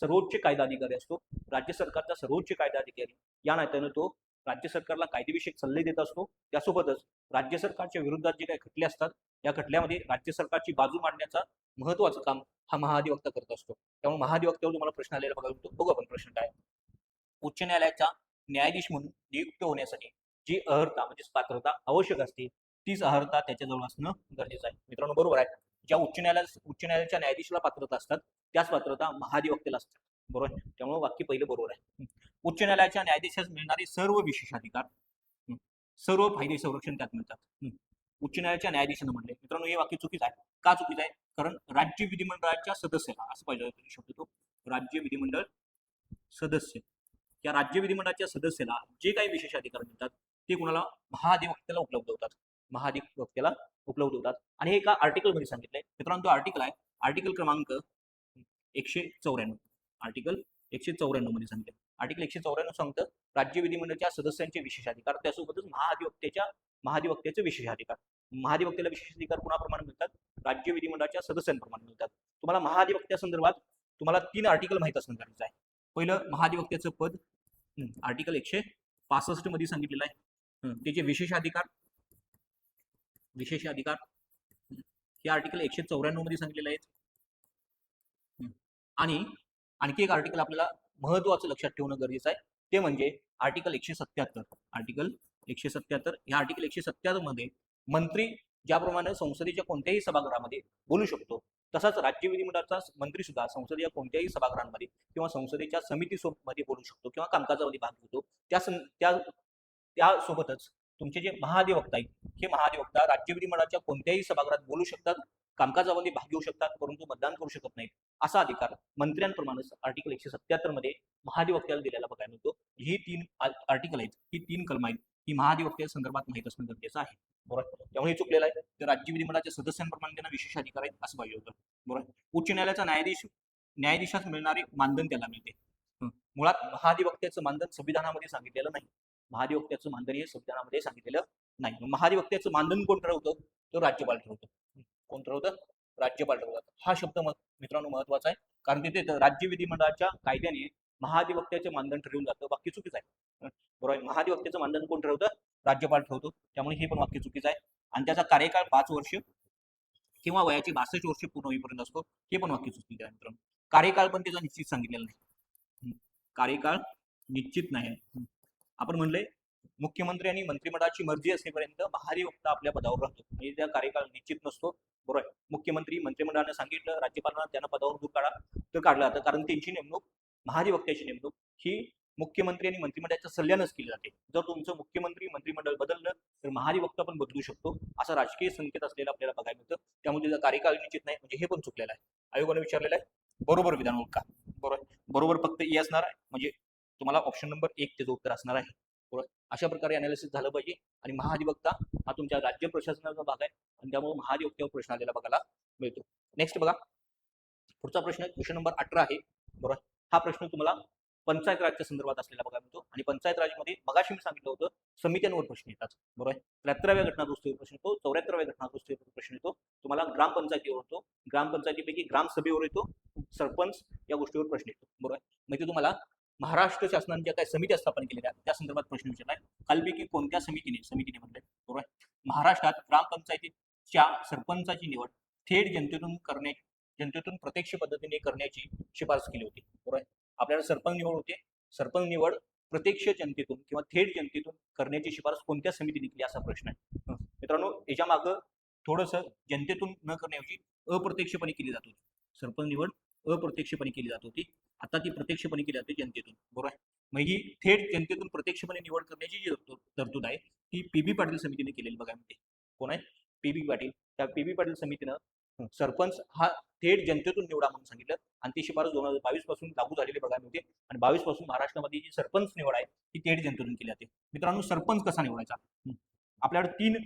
[SPEAKER 1] सर्वोच्च कायदा अधिकारी असतो. राज्य सरकारचा सर्वोच्च कायदा अधिकारी या नात्यानं तो राज्य सरकारला कायदेविषयक सल्ले देत असतो. त्यासोबतच राज्य सरकारच्या विरोधात जे काही खटले असतात, या खटल्यामध्ये राज्य सरकारची बाजू मांडण्याचा महत्वाचं काम हा महाधिवक्ता करत असतो. त्यामुळे महाधिवक्त्यावर तुम्हाला प्रश्न आलेला बघायला मिळतो. बघू आपण प्रश्न काय. उच्च न्यायालयाचा न्यायाधीश म्हणून नियुक्त होण्यासाठी जी अर्हता म्हणजे पात्रता आवश्यक असते, तीच अर्हता त्याच्याजवळ असणं गरजेचं आहे. मित्रांनो, बरोबर आहे. ज्या उच्च न्यायालयाच्या न्यायाधीशाला पात्रता असतात त्याच पात्रता महाधिवक्तेला असतात, बरोबर. त्यामुळे वाक्य पहिलं बरोबर आहे. उच्च न्यायालयाच्या न्यायाधीशास मिळणारे सर्व विशेषाधिकार, सर्व फायदे संरक्षण त्यात मिळतात. उच्च न्यायालयाच्या न्यायाधीशानं म्हणले. मित्रांनो, हे वाक्य चुकीचं आहे. का चुकीचं आहे? कारण राज्य विधिमंडळाच्या सदस्याला, असं पाहिजे शब्द तो, राज्य विधिमंडळ सदस्य, या राज्य विधिमंडळाच्या सदस्याला जे काही विशेष अधिकार मिळतात ते कुणाला? महाधिवक्त्याला उपलब्ध होतात. महाधिवक्त्याला उपलब्ध होतात. आणि हे एका आर्टिकल मध्ये सांगितलंय. मित्रांनो, तो आर्टिकल आहे आर्टिकल क्रमांक 194. आर्टिकल 194 मध्ये सांगितलं. आर्टिकल 194 सांगतं राज्य विधिमंडळाच्या सदस्यांचे विशेषाधिकार, त्यासोबतच महाधिवक्त्याचे विशेषाधिकार. महाधिवक्त्याला विशेषाधिकार कुणाप्रमाणे मिळतात? राज्य विधिमंडळाच्या सदस्यांप्रमाणे मिळतात. तुम्हाला महाधिवक्त्या संदर्भात तुम्हाला 3 आर्टिकल माहित असणं गरजेचं आहे. पहिलं महाधिवक्त्याचं पद आर्टिकल 165 मध्ये सांगितलेलं आहे. त्याचे विशेषाधिकार हे आर्टिकल 194 मध्ये सांगितलेलं आहे. आणि आणखी एक आर्टिकल आपल्याला महत्वाचं लक्षात ठेवणं गरजेचं आहे, ते म्हणजे आर्टिकल 177. आर्टिकल 177 या आर्टिकल 177 मध्ये मंत्री ज्याप्रमाणे संसदेच्या कोणत्याही सभागृहामध्ये बोलू शकतो, तसाच राज्य विधिमंडळाचा मंत्री सुद्धा संसदेच्या कोणत्याही सभागृहांमध्ये किंवा संसदेच्या समितीमध्ये बोलू शकतो किंवा कामकाजामध्ये भाग घेतो. त्यासोबतच तुमचे जे महाधिवक्ता आहेत, हे महाधिवक्ता राज्य विधिमंडळाच्या कोणत्याही सभागृहात बोलू शकतात, कामकाजामध्ये भाग घेऊ शकतात, परंतु मतदान करू शकत नाहीत. असा अधिकार मंत्र्यांप्रमाणेच आर्टिकल 177 मध्ये महाधिवक्त्याला दिलेला बघायला मिळतो. ही 3 आर्टिकल आहेत, ही 3 कलम आहेत, ही महाधिवक्त्या संदर्भात माहित असणं गरजेचं आहे. बरोबर. त्यामुळे चुकलेलं आहे. तर राज्य विधिमंडळाच्या सदस्यांप्रमाणे त्यांना विशेष अधिकार आहेत असं पाहिजे होतं. बरोबर. उच्च न्यायालयाचा न्यायाधीशास मिळणारे मानधन त्याला मिळते. मुळात महाधिवक्त्याचं मानधन संविधानामध्ये सांगितलेलं नाही. महाधिवक्त्याचं मानधन हे संविधानामध्ये सांगितलेलं नाही. महाधिवक्त्याचं मानधन कोण ठरवतं? तो राज्यपाल ठरवतो. कोण ठरवतं? राज्यपाल ठरवतात. हा शब्द मित्रांनो महत्वाचा आहे, कारण तिथे राज्य विधिमंडळाच्या कायद्याने महाधिवक्त्याचे मानधन ठरवून जातं. वाक्य चुकीचं आहे. बरोबर. महाधिवक्त्याचं मानधन कोण ठरवतं? राज्यपाल ठरवतो. त्यामुळे हे पण वाक्य चुकीचं आहे. आणि त्याचा कार्यकाळ 5 वर्ष किंवा वयाची 62 वर्ष पूर्ण होईपर्यंत असतो. हे पण वाक्य चुकीचं आहे मित्रांनो. कार्यकाळ पण त्याचा निश्चित सांगितलेला नाही. कार्यकाळ निश्चित नाही. आपण म्हणले मुख्यमंत्री आणि मंत्रिमंडळाची मर्जी असेपर्यंत महाधिवक्ता आपल्या पदावर राहतो, म्हणजे त्या कार्यकाळ निश्चित नसतो. बरोबर. मुख्यमंत्री मंत्रिमंडळाने सांगितलं राज्यपालांना त्यांना पदावर दूर काढा, तर काढलं जातं, कारण त्यांची नेमणूक महाधिवक्त्याची नेमणूक ही मुख्यमंत्री आणि मंत्रिमंडळाच्या सल्ल्यानंच केली जाते. जर तुमचं मुख्यमंत्री मंत्रिमंडळ बदललं तर महाधिवक्ता पण बदलू शकतो, असा राजकीय संकेत असलेला आपल्याला बघायला मिळतं. त्यामुळे त्याचा कार्यकाळ निश्चित नाही, म्हणजे हे पण चुकलेलं आहे. आयोगाने विचारलेलं आहे बरोबर विधान ओळखा. बरोबर फक्त ई असणार आहे, म्हणजे तुम्हाला ऑप्शन नंबर 1 त्याचं उत्तर असणार आहे. बरोबर. अशा प्रकारे अनालिसिस झालं पाहिजे. आणि महाधिवक्ता हा तुमच्या राज्य प्रशासनाचा भाग आहे, आणि त्यामुळे महाधिवक्त्यावर प्रश्न आलेला बघायला मिळतो. नेक्स्ट बघा, पुढचा प्रश्न क्वेश्चन नंबर 18 आहे. बरोबर. हा प्रश्न तुम्हाला पंचायत राजच्या संदर्भात असलेला बघायला मिळतो. आणि पंचायत राजमध्ये मगाशी मी सांगितलं होतं समित्यांवर प्रश्न येतात. बरोबर. 73व्या घटनादुरुस्तीवर प्रश्न येतो, 74व्या घटनादुरुस्तीवर प्रश्न येतो, तुम्हाला ग्रामपंचायतीवर होतो, ग्रामपंचायतीपैकी ग्रामसभेवर येतो, सरपंच या गोष्टीवर प्रश्न येतो. बरोबर. म्हणजे तुम्हाला महाराष्ट्र शासनाने ज्या काही समित्या स्थापन केलेल्या त्या संदर्भात प्रश्न विचारलाय. खालपैकी कोणत्या समितीने म्हणले? बरोबर. महाराष्ट्रात ग्रामपंचायतीच्या सरपंचाची निवड थेट जनतेतून प्रत्यक्ष पद्धतीने करण्याची शिफारस केली होती. बरोबर. आपल्याला सरपंच निवड होते, सरपंच निवड प्रत्यक्ष जनतेतून किंवा थेट जनतेतून करण्याची शिफारस कोणत्या समितीने केली असा प्रश्न आहे. मित्रांनो, याच्या मागं थोडंसं जनतेतून न करण्याऐवजी अप्रत्यक्षपणे केली जात होती. सरपंच निवड अप्रत्यक्षपणे केली जात होती, आता ती प्रत्यक्षपणे केली जाते जनतेतून. बरोबर. मग ही थेट जनतेतून प्रत्यक्षपणे निवड करण्याची जी तरतूद आहे ती पी.बी. पाटील समितीने केलेली बघा मिळते. कोण आहे? पी.बी. पाटील. त्या पी.बी. पाटील समितीनं सरपंच हा थेट जनतेतून निवडा म्हणून सांगितलं, आणि ती शिफारस 2022 पासून लागू झालेली बघायला मिळते. आणि 22 पासून महाराष्ट्रामध्ये जी सरपंच निवड आहे ती थेट जनतेतून केली जाते. मित्रांनो, सरपंच कसा निवडायचा? आपल्याकडे 3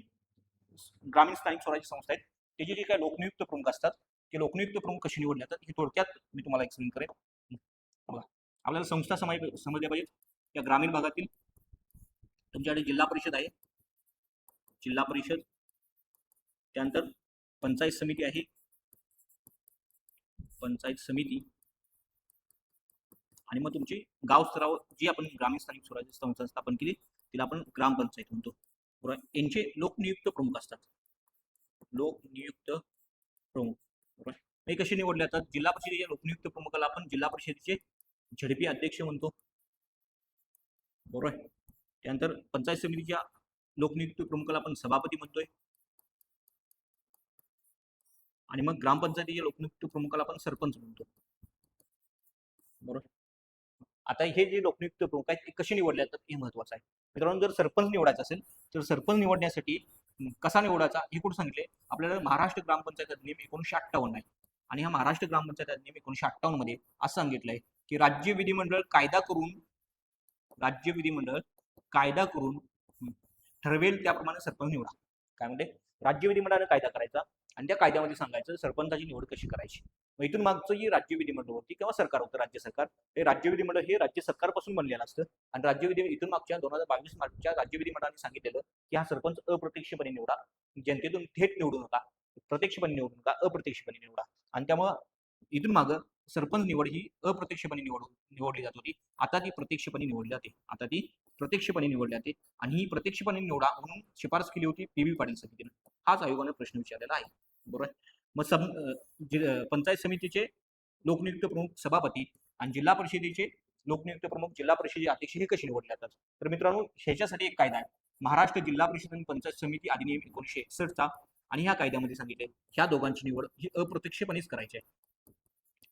[SPEAKER 1] ग्रामीण स्थानिक स्वराज्य संस्था आहेत. त्याचे जे काही लोकनियुक्त प्रमुख असतात, ते लोकनियुक्त प्रमुख कशी निवडले जातात हे थोडक्यात मी तुम्हाला एक्सप्लेन करेन. बघा, आपल्याला संस्था समजल्या पाहिजेत. या ग्रामीण भागातील तुमच्याकडे जिल्हा परिषद आहे, जिल्हा परिषद, त्यानंतर पंचायत समिती आहे, पंचायत समिती, आणि मग तुमची गाव स्तरावर जी आपण ग्रामीण स्थानिक स्वराज्य संस्था स्थापन केली तिला आपण ग्रामपंचायत म्हणतो. बरोबर. यांचे लोकनियुक्त प्रमुख असतात, लोकनियुक्त प्रमुख. बरोबर. हे कसे निवडले जातात? जिल्हा परिषदेच्या लोकनियुक्त प्रमुखाला आपण जिल्हा परिषदेचे झडपी अध्यक्ष म्हणतो. बरोबर. त्यानंतर पंचायत समितीच्या लोकनियुक्त प्रमुखाला आपण सभापती म्हणतोय, आणि मग ग्रामपंचायतीच्या लोकनियुक्त प्रमुखाला आपण सरपंच म्हणतो. बरोबर. आता हे जे लोकनियुक्त प्रमुख आहेत ते कसे निवडले जातात हे महत्वाचं आहे. मित्रांनो, जर सरपंच निवडायचा असेल तर सरपंच निवडण्यासाठी कसा निवडायचा हे कुठे सांगितले? आपल्याला महाराष्ट्र ग्रामपंचायत अधिनियम 1958 आहे, आणि हा महाराष्ट्र ग्रामपंचायत अधिनियम 1958 मध्ये असं सांगितलंय की राज्य विधिमंडळ कायदा करून ठरवेल त्याप्रमाणे सरपंच निवडा. काय म्हणते? राज्य विधिमंडळाने कायदा करायचा आणि त्या कायद्यामध्ये सांगायचं सरपंचाची निवड कशी करायची. मग इथून मागचं जी राज्य विधिमंडळ होती किंवा सरकार होतं, राज्य सरकार, हे राज्य विधिमंडळ हे राज्य सरकारपासून बनलेलं असतं. आणि राज्य विधी इथून मागच्या 2022 मार्चच्या राज्य विधिमंडळाने सांगितलेलं की हा सरपंच अप्रत्यक्षपणे निवडा, जनतेतून थेट निवडू नका, प्रत्यक्षपणे निवडू नका, अप्रत्यक्षपणे निवडा. आणि त्यामुळं इथून मागं सरपंच निवड ही अप्रत्यक्षपणे निवडली जात होती. आता ती प्रत्यक्षपणे निवडली जाते. आता ती प्रत्यक्षपणे निवडली जाते. आणि ही प्रत्यक्षपणे निवडा म्हणून शिफारस केली होती पी.बी. पाटील समितीनं. हाच आयोगानं प्रश्न विचारलेला आहे. बरोबर. मग पंचायत समितीचे लोकनियुक्त प्रमुख सभापती आणि जिल्हा परिषदेचे लोकनियुक्त प्रमुख जिल्हा परिषदेचे अध्यक्ष हे कसे निवडले जातात? तर मित्रांनो, ह्याच्यासाठी एक कायदा आहे. महाराष्ट्र जिल्हा परिषद आणि पंचायत समिती अधिनियम 1961चा. आणि ह्या कायद्यामध्ये सांगितले ह्या दोघांची निवड ही अप्रत्यक्षपणेच करायची आहे.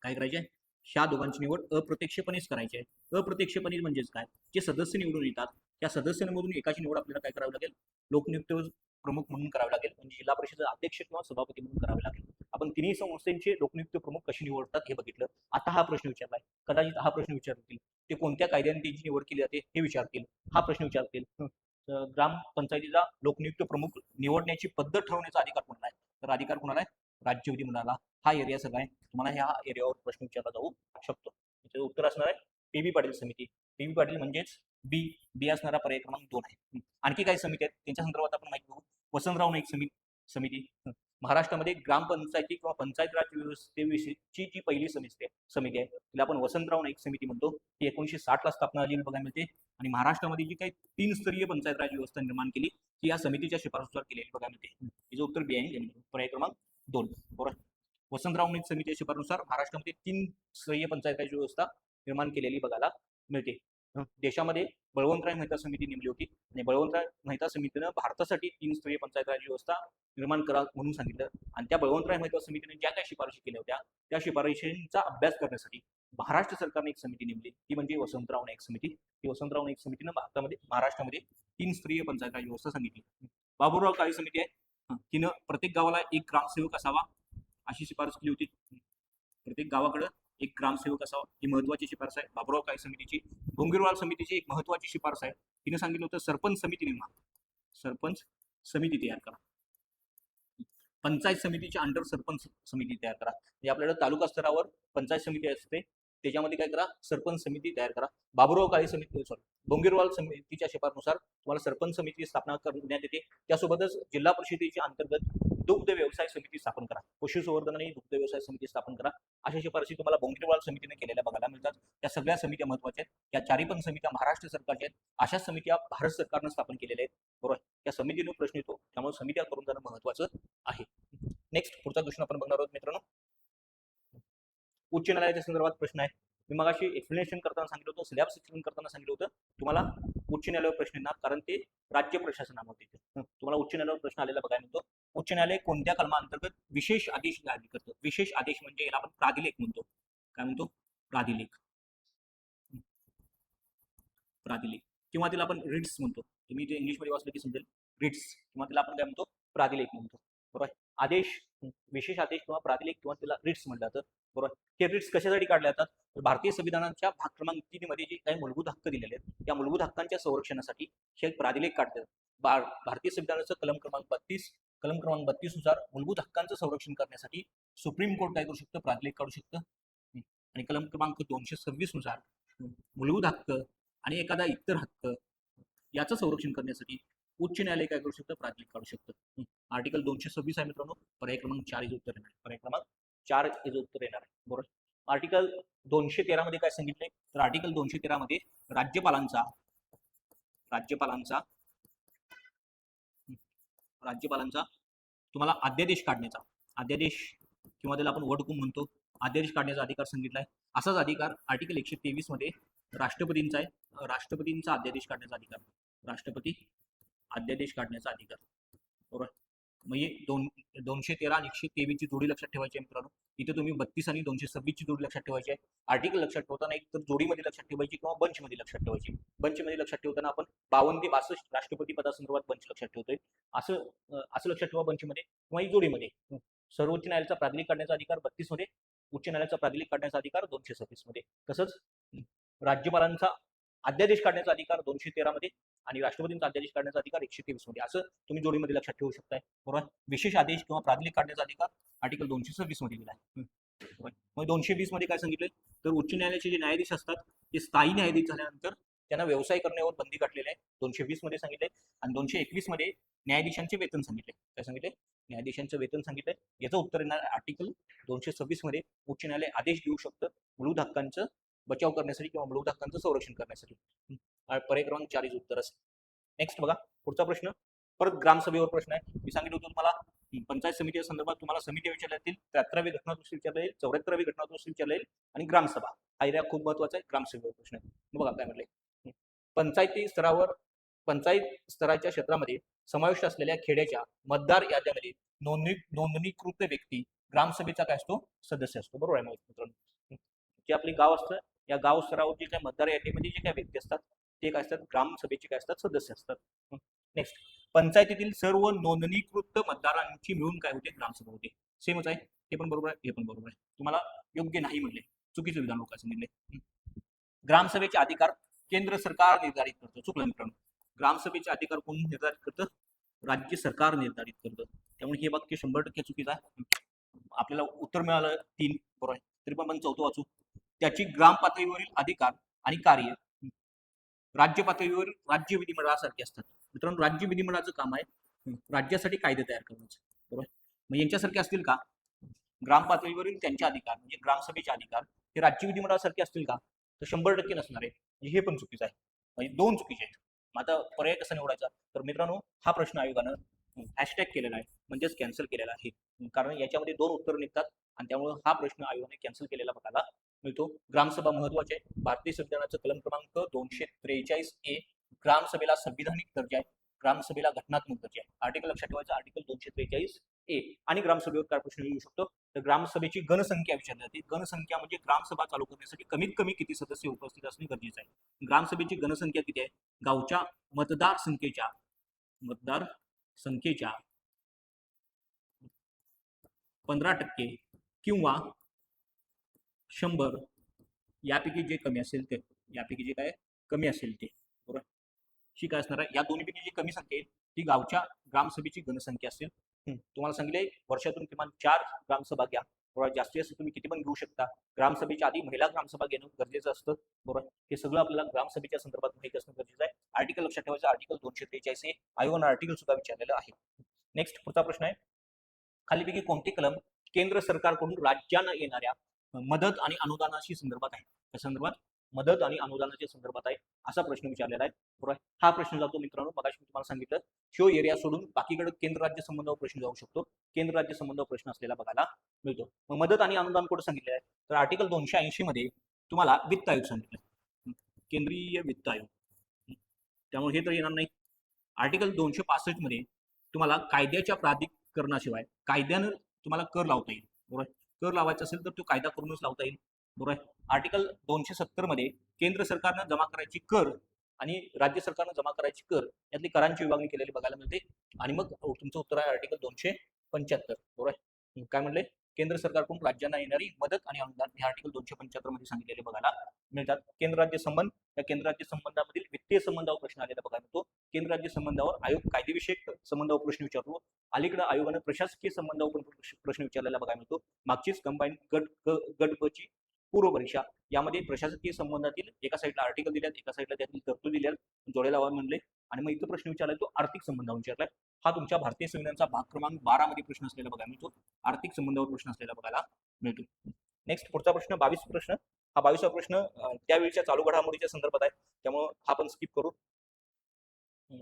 [SPEAKER 1] काय करायचे? ह्या दोघांची निवड अप्रत्यक्षपणेच करायची आहे. अप्रत्यक्षपणे म्हणजेच काय? जे सदस्य निवडून येतात त्या सदस्यांमधून एकाची निवड आपल्याला काय करावी लागेल? लोकनियुक्त प्रमुख म्हणून करावी लागेल, म्हणजे जिल्हा परिषद अध्यक्ष किंवा सभापती म्हणून करावे लागेल. आपण तिन्ही संस्थांचे लोकनियुक्त प्रमुख कशी निवडतात हे बघितलं. आता हा प्रश्न विचारलाय, कदाचित हा प्रश्न विचारतील ते कोणत्या कायद्याने त्यांची निवड केली जाते हे विचारतील, हा प्रश्न विचारतील. ग्रामपंचायतीचा लोकनियुक्त प्रमुख निवडण्याची पद्धत ठरवण्याचा अधिकार कोणाला आहे? तर अधिकार कोणाला आहे? राज्य विधिमंडळाला. हा एरिया सगळा आहे. तुम्हाला ह्या एरियावर प्रश्न विचारला जाऊ शकतो. त्याचं उत्तर असणार आहे पी.बी. पाटील समिती. पी.बी. पाटील म्हणजेच बी असणारा पर्याय क्रमांक 2 आहे. आणखी काही समिती आहेत त्यांच्या संदर्भात आपण माहिती बघू. वसंतराव नाईक समिती. महाराष्ट्रामध्ये ग्रामपंचायती किंवा पंचायत राज व्यवस्थेविषयीची जी पहिली समिती आहे तिला आपण वसंतराव नाईक समिती म्हणतो. ती 1960 ला स्थापना झालेली बघायला मिळते. आणि महाराष्ट्रामध्ये जी काही 3 स्तरीय पंचायत राज व्यवस्था निर्माण केली ती या समितीच्या शिफारसीवर केलेली बघायला मिळते. तिचं उत्तर बी आहे, पर्याय क्रमांक 2. बरोबर. वसंतराव नाईक समितीच्या शिफारसीनुसार महाराष्ट्रामध्ये 3 स्तरीय पंचायत राज व्यवस्था निर्माण केलेली बघायला मिळते. देशामध्ये बळवंतराय मेहता समिती नेमली होती आणि बळवंतराय मेहता समितीनं भारतासाठी 3 स्तरीय पंचायत राज व्यवस्था निर्माण करा म्हणून सांगितलं. आणि त्या बळवंतराय मेहता समितीने ज्या काही शिफारशी केल्या होत्या त्या शिफारशींचा अभ्यास करण्यासाठी महाराष्ट्र सरकारने एक समिती नेमली, ती म्हणजे वसंतराव नाईक समिती. ही वसंतराव नाईक समितीनं महाराष्ट्रामध्ये 3 स्तरीय पंचायत राज व्यवस्था सांगितली. बाबूराव काळे समिती आहे, तिनं प्रत्येक गावाला एक ग्रामसेवक असावा अशी शिफारस केली होती. प्रत्येक गावाकडे एक ग्रामसेवक असावा ही महत्वाची शिफारस आहे बाबुराव काळे समितीची. डोंगरवाल समितीची एक महत्वाची शिफारस आहे. तिने सांगितलं होतं सरपंच समिती नेमा, सरपंच समिती तयार करा. पंचायत समितीच्या अंडर सरपंच समिती तयार करा. म्हणजे आपल्याला तालुका स्तरावर पंचायत समिती असते, त्याच्यामध्ये काय करा? सरपंच समिती तयार करा. बाबुराव काळे समिती डोंगरवाल समितीच्या शिफारसीनुसार तुम्हाला सरपंच समिती स्थापना करण्यात येते. त्यासोबतच जिल्हा परिषदेच्या अंतर्गत दुग्ध व्यवसाय समिती स्थापन करा, पशुसंवर्धन आणि दुग्ध व्यवसाय समिती स्थापन करा, अशा शिफारसी तुम्हाला बोंगीरवाल समितीने केलेल्या बघायला मिळतात. त्या सगळ्या समित्या महत्वाच्या आहेत. या चारही पण समित्या महाराष्ट्र सरकारच्या आहेत. अशा समित्या भारत सरकारनं स्थापन केलेल्या आहेत. बरोबर. त्या समितीने प्रश्न येतो, त्यामुळे समित्या करून जाणं महत्वाचं आहे. नेक्स्ट पुढचा क्वेश्चन आपण बघणार आहोत मित्रांनो. उच्च न्यायालयाच्या संदर्भात प्रश्न आहे. मी मगाशी एक्सप्लेनेशन करताना सांगितलं होतं, सिलेबस एक्सप्लेन करताना सांगितलं होतं तुम्हाला उच्च न्यायालयावर प्रश्न येणार, कारण ते राज्य प्रशासनामध्ये तुम्हाला उच्च न्यायालयावर प्रश्न आलेला बघायला मिळतो. उच्च न्यायालय कोणत्या कलमाअंतर्गत विशेष आदेश जारी करतं? विशेष आदेश म्हणजे याला आपण प्राधिलेख म्हणतो. काय म्हणतो? प्राधिलेख. प्राधिलेख किंवा तिला आपण रिट्स म्हणतो. तुम्ही ते इंग्लिशमध्ये वाचलं की समजेल. रिट्स किंवा तिला आपण काय म्हणतो? प्राधिलेख म्हणतो. बरोबर. आदेश, विशेष आदेश किंवा प्राधिलेख किंवा तिला रिट्स म्हटलं जातं. बरोबर. हे रिट्स कशासाठी काढले जातात? तर भारतीय संविधानाच्या भाग क्रमांक 3 मध्ये जे काही मूलभूत हक्क दिलेले आहेत त्या मूलभूत हक्कांच्या संरक्षणासाठी हे प्राधिलेख काढतात. भारतीय संविधानाचं कलम क्रमांक 32 नुसार मूलभूत हक्कांचं संरक्षण करण्यासाठी सुप्रीम कोर्ट काय करू शकतं? प्राधिलेख काढू शकतं. आणि कलम क्रमांक 226 नुसार मूलभूत हक्क आणि एखादा इतर हक्क याचं संरक्षण करण्यासाठी उच्च न्यायालय काय करू शकतं? प्राधिलेख काढू शकतं. आर्टिकल 226 आहे मित्रांनो. पर्याय क्रमांक 4 इज उत्तर येणार. पर्याय क्रमांक 4 इज उत्तर येणार आहे. बरोबर. आर्टिकल 213 मध्ये काय सांगितलंय? तर आर्टिकल 213 मध्ये राज्यपालांचा तुम्हाला अध्यादेश किंवा त्याला आपण वटहुकूम म्हणतो, अध्यादेश काढण्याचा अधिकार सांगितलाय. असाच अधिकार आर्टिकल 123 मध्ये राष्ट्रपतींचा आहे. राष्ट्रपतींचा अध्यादेश काढण्याचा अधिकार, राष्ट्रपती अध्यादेश काढण्याचा अधिकार. बरोबर. म्हणजे 213 आणि 123 ची जोडी लक्षात ठेवायची आहे मित्रांनो. इथे तुम्ही 32 आणि 226 ची जोडी लक्षात ठेवायची आहे. आर्टिकल लक्षात ठेवताना एक तर जोडीमध्ये लक्षात ठेवायची किंवा बंचमध्ये लक्षात ठेवायची. बंचमध्ये लक्षात ठेवताना आपण 52 ते 62 राष्ट्रपती पदासंदर्भात बंच लक्षात ठेवतोय. असं लक्षात ठेवा बंचमध्ये किंवा जोडीमध्ये. सर्वोच्च न्यायालयाचा प्राधिलेख काढण्याचा अधिकार 32 मध्ये, उच्च न्यायालयाचा प्राधिलेख काढण्याचा अधिकार 226 मध्ये. तसंच राज्यपालांचा अध्यादेश काढण्याचा अधिकार 213 मध्ये आणि राष्ट्रपतींचा अध्यादेश काढण्याचा अधिकार 123 मध्ये. असं तुम्ही जोडीमध्ये लक्षात ठेवू शकताय. बरोबर. विशेष आदेश किंवा प्राधिलेख काढण्याचा अधिकार आर्टिकल 226 मध्ये दिला आहे. मग 220 मध्ये काय सांगितलंय तर उच्च न्यायालयाचे जे न्यायाधीश असतात ते स्थायी न्यायाधीश झाल्यानंतर त्यांना व्यवसाय करण्यावर बंदी घातलेली आहे 220 मध्ये सांगितलंय. आणि 221 मध्ये न्यायाधीशांचे वेतन सांगितले. काय सांगितले? न्यायाधीशांचं वेतन सांगितलंय. याचं उत्तर येणार आर्टिकल 226 मध्ये उच्च न्यायालय आदेश देऊ शकतं मूलभूत हक्कांचं बचाव करण्यासाठी किंवा मूलभूत हक्कांचं संरक्षण करण्यासाठी. पर्याय क्रमांक 4 इज उत्तर असेल. नेक्स्ट बघा पुढचा प्रश्न परत ग्रामसभेवर प्रश्न आहे. मी सांगितलं होतं तुम्हाला पंचायत समितीच्या संदर्भात तुम्हाला समित्या विचारल्या जातील 73वी घटनादुरुस्ती विचारता येईल 74वी घटनादुरुस्ती विचारता येईल आणि ग्रामसभा हा एरिया खूप महत्वाचा आहे. ग्रामसभेवर प्रश्न आहे. बघा काय म्हटलंय पंचायती स्तरावर पंचायत स्तराच्या क्षेत्रामध्ये समाविष्ट असलेल्या खेड्याच्या मतदार याद्यामध्ये नोंदणीकृत व्यक्ती ग्रामसभेचा काय असतो सदस्य असतो. बरोबर आहे मित्रांनो. जे आपले गाव असतं या गाव स्तरावर जे काही मतदार यादीमध्ये जे काही व्यक्ती असतात ते काय असतात ग्रामसभेचे काय असतात सदस्य असतात. नेक्स्ट पंचायतीतील सर्व नोंदणीकृत मतदारांची मिळून काय होते ग्रामसभा होते. सेमच आहे. हे पण बरोबर आहे हे पण बरोबर आहे. तुम्हाला योग्य नाही म्हणले चुकीचे विधान लोक सांगितले. ग्रामसभेचे अधिकार केंद्र सरकार निर्धारित करतं. चुकलं मित्रांनो. ग्रामसभेचे अधिकार कोण निर्धारित करतं राज्य सरकार निर्धारित करतं. त्यामुळे हे वाक्य 100% चुकीचं आहे. आपल्याला उत्तर मिळालं 3 बरोबर आहे. तरी पण आपण चौथं वाचू. त्याची ग्राम पातळीवरील अधिकार आणि कार्य राज्य पातळीवर राज्य विधिमंडळासारखे असतात. मित्रांनो राज्य विधिमंडळाचं काम आहे राज्यासाठी कायदे तयार करण्याचं. बरोबर मग यांच्यासारखे असतील का ग्राम पातळीवरील त्यांचे अधिकार म्हणजे ग्रामसभेचे अधिकार हे राज्य विधिमंडळासारखे असतील का तर 100% नसणार आहे. हे पण चुकीचं आहे. म्हणजे 2 चुकीचे आहेत. मग आता पर्याय कसा निवडायचा तर मित्रांनो हा प्रश्न आयोगानं हॅशटॅग केलेला आहे म्हणजेच कॅन्सल केलेला आहे. कारण याच्यामध्ये 2 उत्तर निघतात आणि त्यामुळे हा प्रश्न आयोगाने कॅन्सल केलेला बघायला मिळतो. ग्रामसभा महत्वाची आहे. भारतीय संविधानाचं कलम क्रमांक 243A ग्रामसभेला संविधानिक दर्जा आहे ग्रामसभेला घटनात्मक दर्जा आहे. आर्टिकल लक्षात ठेवायचं आर्टिकल 243A आणि ग्रामसभेवर काय प्रश्न येऊ शकतो तर ग्रामसभेची गणसंख्या विचारली जाते. गणसंख्या म्हणजे ग्रामसभा चालू करण्यासाठी कमीत कमी किती सदस्य उपस्थित असणे गरजेचं आहे. ग्रामसभेची गणसंख्या किती आहे गावच्या मतदार संख्येच्या 15% किंवा 100 यापैकी जे कमी असेल ते यापैकी जे काय कमी असेल ते बरोबर. ही काय असणार आहे या दोन्हीपैकी जी कमी संख्या आहे ती गावच्या ग्रामसभेची गणसंख्या असेल. तुम्हाला सांगितले वर्षातून किमान 4 ग्रामसभा घ्या. बरोबर जास्तीत जास्त तुम्ही किती पण घेऊ शकता. ग्रामसभेच्या आधी महिला ग्रामसभा घेणं गरजेचं असतं. बरोबर हे सगळं आपल्याला ग्रामसभेच्या संदर्भात माहिती असणं गरजेचं आहे. आर्टिकल लक्षात ठेवायचं आर्टिकल 243 आयोगानं आर्टिकल सुद्धा विचारलेलं आहे. नेक्स्ट पुढचा प्रश्न आहे खालीपैकी कोणते कलम केंद्र सरकारकडून राज्यांना येणाऱ्या मदत आणि अनुदानाशी संदर्भात आहे. त्या संदर्भात मदत आणि अनुदानाच्या संदर्भात आहे असा प्रश्न विचारलेला आहे. बरोबर हा प्रश्न जातो मित्रांनो मगाशी मी तुम्हाला सांगितलं शो एरिया सोडून बाकीकडे केंद्र राज्य संबंधावर प्रश्न जाऊ शकतो. केंद्र राज्य संबंधावर प्रश्न असलेला बघायला मिळतो. मग मदत आणि अनुदान कुठे सांगितलं आहे तर आर्टिकल 280 मध्ये तुम्हाला वित्त आयोग सांगितलं केंद्रीय वित्त आयोग. त्यामुळे हे तर येणार नाही. आर्टिकल 265 मध्ये तुम्हाला कायद्याच्या प्राधिकरणाशिवाय कायद्यानं तुम्हाला कर लावता येईल. बरोबर कर लावायचा असेल तर तो कायदा करूनच लावता येईल. बरोबर आर्टिकल 270 मध्ये केंद्र सरकारनं जमा करायची कर आणि राज्य सरकारनं जमा करायची कर यातली करांची विभागणी केलेली बघायला मिळते. आणि मग तुमचं उत्तर आहे आर्टिकल 275. बरोबर काय म्हणले केंद्र सरकारकडून राज्यांना येणारी मदत आणि अनुदान हे आर्टिकल 275 मध्ये सांगितलेले बघायला मिळतात. केंद्र राज्य संबंध या केंद्र राज्य संबंधामधील वित्तीय संबंधावर प्रश्न आलेला बघायला मिळतो. केंद्र राज्य संबंधावर आयोग कायदेविषयक संबंधावर प्रश्न विचारतो. अलीकडे आयोगानं प्रशासकीय संबंधावर प्रश्न विचारलेला बघायला मिळतो. मागचीच कंबाईन गट ब ची पूर्व परीक्षा यामध्ये प्रशासकीय संबंधातील एका साईडला आर्टिकल दिल्यात एका साईडला त्यातील तरतूद दिल्यात जोडे लावा म्हणले. आणि मग इथं प्रश्न विचारलाय तो आर्थिक संबंधावर विचारलाय. हा तुमच्या भारतीय संविधानाचा भाग क्रमांक 12 मध्ये प्रश्न असलेला बघायला मिळतो. आर्थिक संबंधावर प्रश्न असलेला बघायला मिळतो. नेक्स्ट पुढचा प्रश्न 22 प्रश्न हा 22वा प्रश्न त्यावेळीच्या चालू घडामोडीच्या संदर्भात आहे त्यामुळे हा पण स्किप करू.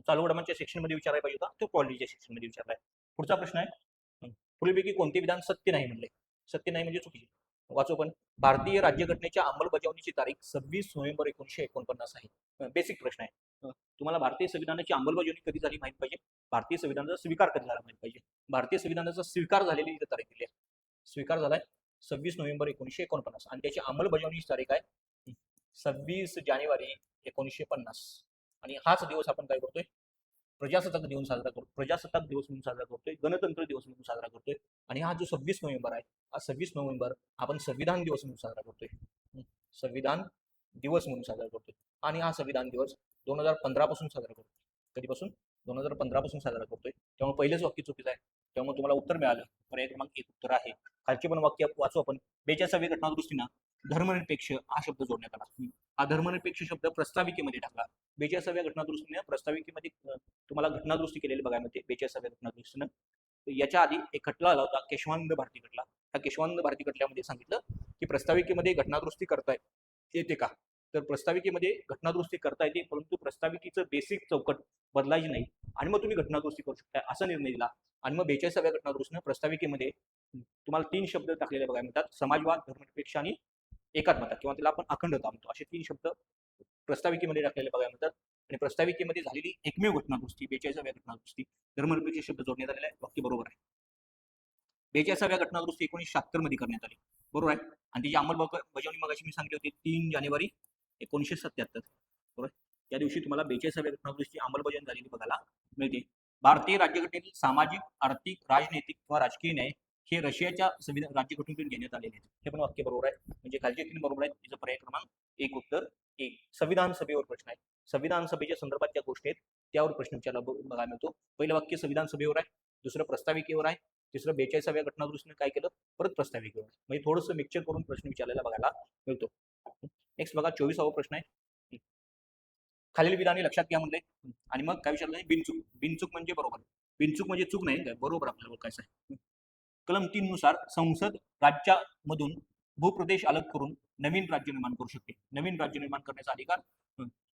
[SPEAKER 1] चालू घडामोडीच्या सेक्शन मध्ये विचारायला पाहिजे होता तो पॉलिटीच्या सेक्शन मध्ये विचारलाय. पुढचा प्रश्न आहे पुढीलपैकी कोणते विधान सत्य नाही म्हणले. सत्य नाही म्हणजे चुकीचे वाचो पण भारतीय राज्यघटनेच्या अंमलबजावणीची तारीख 26 नोव्हेंबर 1949 आहे. बेसिक प्रश्न आहे. तुम्हाला भारतीय संविधानाची अंमलबजावणी कधी झाली माहित पाहिजे. भारतीय संविधानाचा स्वीकार कधी झाला माहित पाहिजे. भारतीय संविधानाचा स्वीकार झालेली इथं तारीख दिली आहे. स्वीकार झालाय 26 नोव्हेंबर 1949 आणि त्याची अंमलबजावणीची तारीख आहे 26 जानेवारी 1950. आणि हाच दिवस आपण काय करतोय प्रजासत्ताक दिवस साजरा करतो. प्रजासत्ताक दिवस म्हणून साजरा करतोय. गणतंत्र दिवस म्हणून साजरा करतोय. आणि हा जो 26 नोव्हेंबर आहे हा 26 नोव्हेंबर आपण संविधान दिवस म्हणून साजरा करतोय. संविधान दिवस म्हणून साजरा करतोय. आणि हा संविधान दिवस 2015 पासून साजरा करतोय. कधीपासून 2015 पासून साजरा करतोय. त्यामुळे पहिलेच वाक्य चुकीचं आहे. त्यामुळे तुम्हाला उत्तर मिळालं. पर्याय क्रमांक 1 उत्तर आहे. खालचे पण वाक्य वाचू आपण. 42व्या घटनादुरुस्तीनं धर्मनिरपेक्ष हा शब्द जोडण्यात आला. हा धर्मनिरपेक्ष शब्द प्रस्ताविकेमध्ये टाकला. 42व्या घटनादुरुस्तीने प्रस्ताविकेमध्ये तुम्हाला घटनादुरुस्ती केलेली बघायला मिळते 42व्या घटनादुरुस्तीनं. याच्या आधी एक खटला आला होता केशवानंद भारती खटला. त्या केशवानंद भारती खटल्यामध्ये सांगितलं की प्रस्ताविकेमध्ये घटनादुरुस्ती करता येते का, तर प्रस्ताविकेमध्ये घटनादुरुस्ती करता येते, परंतु प्रस्ताविकेचं बेसिक चौकट बदलायची नाही आणि मग तुम्ही घटनादुरुस्ती करू शकता असा निर्णय दिला. आणि मग 42व्या घटनादुरुस्तीनं प्रस्ताविकेमध्ये तुम्हाला 3 शब्द टाकलेले बघायला मिळतात. समाजवाद, धर्मनिरपेक्ष आणि एकात्मता किंवा त्याला आपण अखंडता म्हणतो. असे 3 शब्द प्रस्ताविकेमध्ये टाकलेले बघायला मिळतात. आणि प्रस्ताविकेमध्ये झालेली एकमेव घटनादुरुस्ती 42व्या घटनादुरुस्ती धर्मनिरपेक्ष शब्द जोडण्यात आलेला आहे. वाक्य बरोबर आहे. 42व्या घटनादुरुस्ती 1976 मध्ये करण्यात आली. बरोबर आहे. आणि त्याची अंमलबजावणी मगाशी मी सांगितली होती 3 जानेवारी 1977. बरोबर. त्या दिवशी तुम्हाला 42व्या घटनादुरुस्तीची अंमलबजावणी झालेली बघायला मिळते. भारतीय राज्यघटनेतील सामाजिक, आर्थिक, राजनैतिक किंवा राजकीय न्याय हे रशियाच्या संविधान राज्यघटनेतून घेण्यात आलेले आहेत. हे पण वाक्य बरोबर आहे. म्हणजे खालचे 3 बरोबर आहेत. तिचं पर्याय क्रमांक 1 उत्तर 1. संविधान सभेवर प्रश्न आहे. संविधान सभेच्या संदर्भात ज्या गोष्टी आहेत त्यावर प्रश्न विचारला बघायला मिळतो. पहिलं वाक्य संविधान सभेवर आहे, दुसरं प्रस्ताविकेवर आहे, तिसरं 42व्या घटनादुरुस्तीने काय केलं, परत प्रस्ताविकेवर. म्हणजे थोडंसं मिक्सचर करून प्रश्न विचारलेला बघायला मिळतो. नेक्स्ट बघा 24वा प्रश्न आहे. खालील विधाने लक्षात घ्या म्हणले आणि मग काय विचारलं, बिनचूक. बिनचूक म्हणजे बरोबर. बिनचूक म्हणजे चूक नाही काय, बरोबर आपल्याला ओळखायचं आहे. कलम 3 नुसार संसद राज्यामधून भूप्रदेश अलग करून नवीन राज्य निर्माण करू शकते. नवीन राज्य निर्माण करण्याचा अधिकार,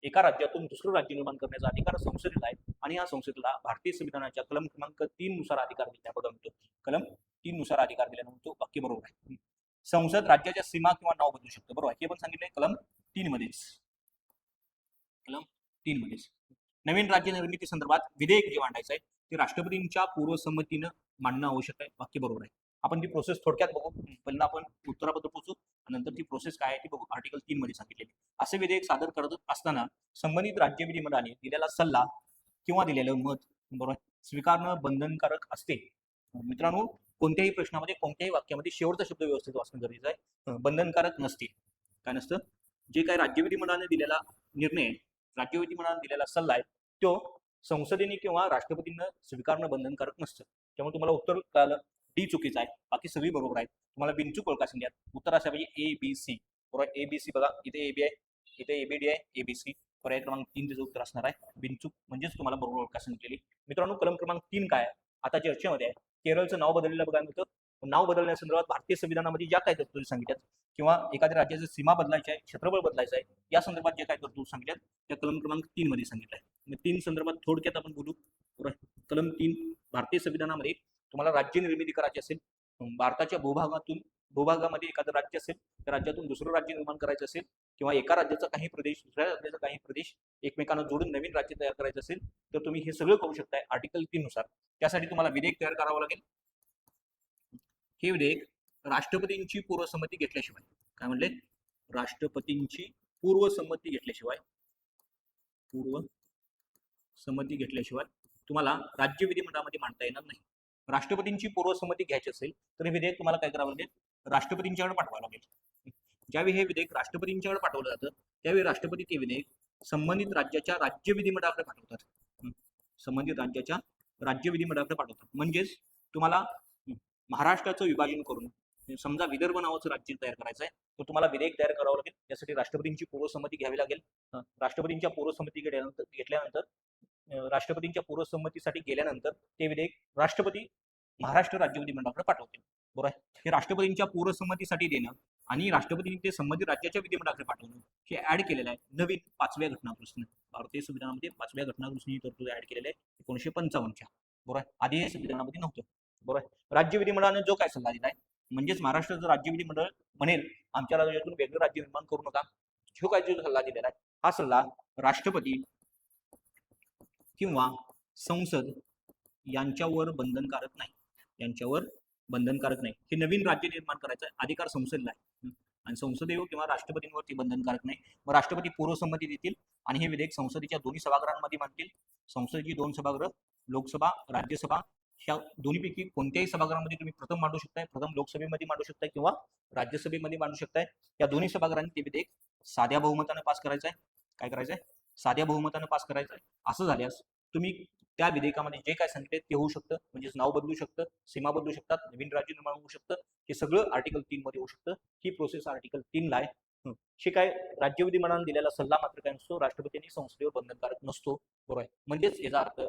[SPEAKER 1] एका राज्यातून दुसरं राज्य निर्माण करण्याचा अधिकार संसदेला आहे आणि या संसदेला भारतीय संविधानाच्या कलम क्रमांक 3 नुसार अधिकार दिला म्हणतो. कलम 3 नुसार अधिकार दिल्यानं म्हणतो. वाक्य बरोबर आहे. संसद राज्याच्या सीमा किंवा नाव बदलू शकतो. बरोबर आहे. हे पण सांगितलंय कलम 3 मध्येच. कलम 3 मध्येच. नवीन राज्य निर्मिती संदर्भात विधेयक जे मांडायचं आहे ते राष्ट्रपतींच्या पूर्वसंमतीनं मांडणं आवश्यक आहे. वाक्य बरोबर आहे. आपण ती प्रोसेस थोडक्यात बघू. पहिल्यांदा आपण उत्तराबद्दल पोहोचू, नंतर ती प्रोसेस काय आहे ती बघू. आर्टिकल 3 मध्ये सांगितलेली. असे विधेयक सादर करत असताना संबंधित राज्य विधिमंडळाने दिलेला सल्ला किंवा दिलेलं मत बरोबर स्वीकारणं बंधनकारक असते. मित्रांनो, कोणत्याही प्रश्नामध्ये कोणत्याही वाक्यामध्ये शेवटचा शब्द व्यवस्थित वाचणं गरजेचं आहे. बंधनकारक नसते. काय नसतं, जे काही राज्य विधिमंडळाने दिलेला निर्णय, राज्य विधिमंडळाने दिलेला सल्ला आहे तो संसदेने किंवा राष्ट्रपतींना स्वीकारणं बंधनकारक नसतं. त्यामुळे तुम्हाला उत्तर कळालं, डी चुकीचं आहे, बाकी सगळी बरोबर आहेत. तुम्हाला बिनचूक ओळखा सांगितल्यात. उत्तर असं पाहिजे ए बी सी. बरोबर. ए बी सी बघा, इथे ए बी आहे, इथे ए बी डी आहे, ए बी सी. पर्याय क्रमांक 3 त्याचं उत्तर असणार आहे. बिनचूक म्हणजेच तुम्हाला बरोबर ओळखा सांगितलेली. मित्रांनो, कलम क्रमांक 3 काय आहे आता चर्चेमध्ये आहे. केरळचं नाव बदललेलं बघायला मिळतं. नाव बदलण्यासंदर्भात भारतीय संविधानामध्ये ज्या काही तरतुदी सांगितल्यात किंवा एखाद्या राज्याची सीमा बदलायची आहे, क्षेत्रफळ बदलायचं आहे, या संदर्भात जे काही तरतूद सांगितल्यात त्या कलम क्रमांक 3 मध्ये सांगितलं आहे. 3 संदर्भात थोडक्यात आपण बोलू. कलम 3 भारतीय संविधानामध्ये तुम्हाला राज्य निर्मिती करायची असेल, भारताच्या भूभागामध्ये एखादं राज्य असेल, त्या राज्यातून दुसरं राज्य निर्माण करायचं असेल किंवा एका राज्याचा काही प्रदेश दुसऱ्या राज्याचा काही प्रदेश एकमेकांना जोडून नवीन राज्य तयार करायचं असेल तर तुम्ही हे सगळं करू शकताय आर्टिकल 3 नुसार. त्यासाठी तुम्हाला विधेयक तयार करावं लागेल. हे विधेयक राष्ट्रपतींची पूर्वसंमती घेतल्याशिवाय, काय म्हणले, राष्ट्रपतींची पूर्वसंमती घेतल्याशिवाय तुम्हाला राज्य विधिमंडळामध्ये मांडता येणार नाही. राष्ट्रपतींची पूर्वसंमती घ्यायची असेल तर हे विधेयक तुम्हाला काय करावं लागेल, राष्ट्रपतींच्याकडे पाठवावं लागेल. ज्यावेळी हे विधेयक राष्ट्रपतींच्याकडे पाठवलं जातं त्यावेळी राष्ट्रपती ते विधेयक संबंधित राज्याच्या राज्य विधिमंडळाकडे पाठवतात. संबंधित राज्याच्या राज्य विधिमंडळाकडे पाठवतात. म्हणजेच तुम्हाला महाराष्ट्राचं विभाजन करून समजा विदर्भ नावाचं राज्य तयार करायचं आहे तर तुम्हाला विधेयक तयार करावं लागेल. त्यासाठी राष्ट्रपतींची पूर्वसंमती घ्यावी लागेल. राष्ट्रपतींच्या पूर्वसंमती घेतल्यानंतर राष्ट्रपतींच्या पूर्वसंमतीसाठी गेल्यानंतर ते विधेयक राष्ट्रपती महाराष्ट्र राज्य विधिमंडळाकडे पाठवतील. बरोबर आहे. हे राष्ट्रपतींच्या पूर्वसंमतीसाठी देणं आणि राष्ट्रपतींनी ते संबंधित राज्याच्या विधिमंडळाकडे पाठवणं हे ऍड केलेलं आहे नवीन 5व्या घटनादुरुस्तीने. भारतीय संविधानामध्ये 5व्या घटनादुरुस्तीने तरतूद ऍड केलेलं आहे 1955च्या. बरोबर आहे. आधी हे संविधानामध्ये नव्हतं. बरोबर आहे. राज्य विधिमंडळाने जो काय सल्ला दिला आहे, म्हणजेच महाराष्ट्राचं राज्य विधिमंडळ म्हणेल आमच्या राज्यातून वेगळं राज्य निर्माण करू नका, जो काय जो सल्ला दिलेला आहे हा सल्ला राष्ट्रपती किंवा संसद यांच्यावर बंधनकारक नाही. हे नवीन राज्य निर्माण करायचा अधिकार संसदेला आहे आणि संसदेवर किंवा राष्ट्रपतींवरती बंधनकारक नाही. मग राष्ट्रपती पूर्वसंमती देतील आणि हे विधेयक संसदेच्या दोन्ही सभागृहांमध्ये मांडतील. संसदेची 2 सभागृह, लोकसभा, राज्यसभा, ह्या दोन्हीपैकी कोणत्याही सभागृहामध्ये तुम्ही प्रथम मांडू शकताय, प्रथम लोकसभेमध्ये मांडू शकताय किंवा राज्यसभेमध्ये मांडू शकताय. या दोन्ही सभागृहांनी ते विधेयक साध्या बहुमताने पास करायचं आहे. काय करायचं आहे, साध्या बहुमताने पास करायचं आहे. असं झाल्यास तुम्ही त्या विधेयकामध्ये जे काय सांगितले ते होऊ शकतं, म्हणजेच नाव बदलू शकतं, सीमा बदलू शकतात, नवीन राज्य निर्माण होऊ शकतं, हे सगळं आर्टिकल 3 मध्ये होऊ शकतं. ही प्रोसेस आर्टिकल 3 ला आहे. काय राज्य विधिमंडळाने दिलेला सल्ला मात्र काय नसतो, राष्ट्रपतींनी संसदेवर बंधनकारक नसतो. बरोबर आहे. म्हणजेच याचा अर्थ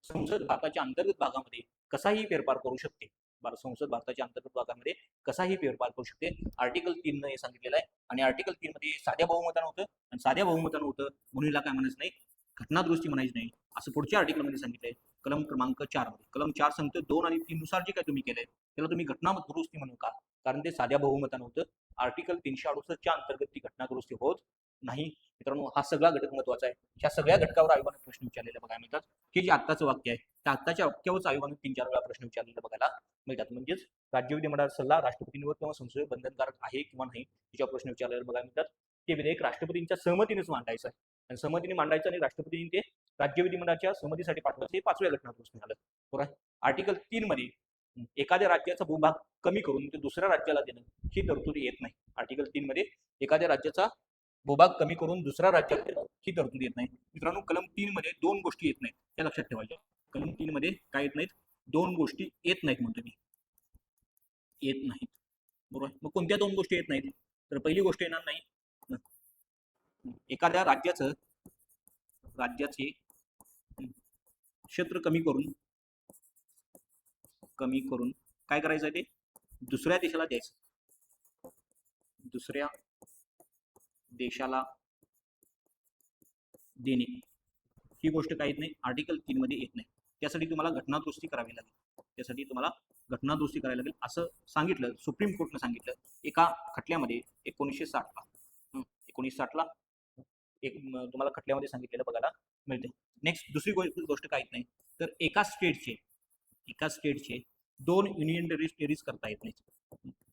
[SPEAKER 1] संसद भारताच्या अंतर्गत भागामध्ये कसाही फेरफार करू शकते. संसद भारताच्या अंतर्गत भागामध्ये कसाही फेरफार करू शकते. आर्टिकल 3 हे सांगितलेलं आहे. आणि आर्टिकल 3 मध्ये साध्या बहुमतानं होतं, आणि साध्या बहुमतानं होतं म्हणून हिला काय म्हणायचं नाही, घटनादुरुस्ती म्हणायची नाही, असं पुढच्या आर्टिकल मध्ये सांगितलंय. कलम क्रमांक 4 मध्ये कलम 4 सांगतं 2 आणि 3 नुसार जे काय तुम्ही केलंय त्याला तुम्ही घटना दुरुस्ती म्हणू का, कारण ते साध्या बहुमतानं होतं. आर्टिकल 368 च्या अंतर्गत ती घटना दुरुस्ती होत नाही. मित्रांनो, हा सगळा घटक महत्वाचा आहे. ह्या सगळ्या घटकावर आयोगाने प्रश्न विचारलेले बघायला मिळतात, की जे आत्ताचं वाक्य आहे त्या आत्ताच्या वाक्यावरच आयोगाने 3-4 वेळा प्रश्न विचारलेले बघायला मिळतात. म्हणजेच राज्य विधिमंडळाचा सल्ला राष्ट्रपतींवर किंवा संसदेवर बंधनकारक आहे किंवा नाही याच्यावर प्रश्न विचारलेले बघायला मिळतात. ते विधेयक राष्ट्रपतींच्या सहमतीनेच मांडायचं आहे, आणि सहमतीने मांडायचं आणि राष्ट्रपतींनी ते राज्य विधिमंडळाच्या सहमतीसाठी पाठवायचं. हे 5व्या घटनादुरुस्ती झालं. बरोबर. आर्टिकल 3 मध्ये एखाद्या राज्याचा भूभाग कमी करून ते दुसऱ्या राज्याला देणं ही तरतूद येत नाही. आर्टिकल 3 मध्ये एखाद्या राज्याचा भूभाग कमी करून दुसऱ्या राज्याला देणं ही तरतूद येत नाही. मित्रांनो, कलम 3 मध्ये 2 गोष्टी येत नाहीत, त्या लक्षात ठेवायच्या. कलम 3 मध्ये काय येत नाहीत, 2 गोष्टी येत नाहीत म्हणतो मी, येत नाहीत. बरोबर. मग कोणत्या 2 गोष्टी येत नाहीत, तर पहिली गोष्ट येणार नाही, एखाद्या राज्याचे क्षेत्र कमी करून काय करायचं आहे, ते दुसऱ्या देशाला द्यायचं, दुसऱ्या देशाला देणे ही गोष्ट काय येत नाही, आर्टिकल 3 मध्ये येत नाही. त्यासाठी तुम्हाला घटनादुरुस्ती करावी लागेल, त्यासाठी तुम्हाला घटनादुरुस्ती करावी लागेल असं सांगितलं, सुप्रीम कोर्टने सांगितलं एका खटल्यामध्ये 1960 ला एक तुम्हाला खटल्यामध्ये सांगितलेलं बघायला मिळते. नेक्स्ट दुसरी गोष्ट काय येत नाही, तर एका स्टेटचे 2 युनियन टेरिटरीज करता येत नाही.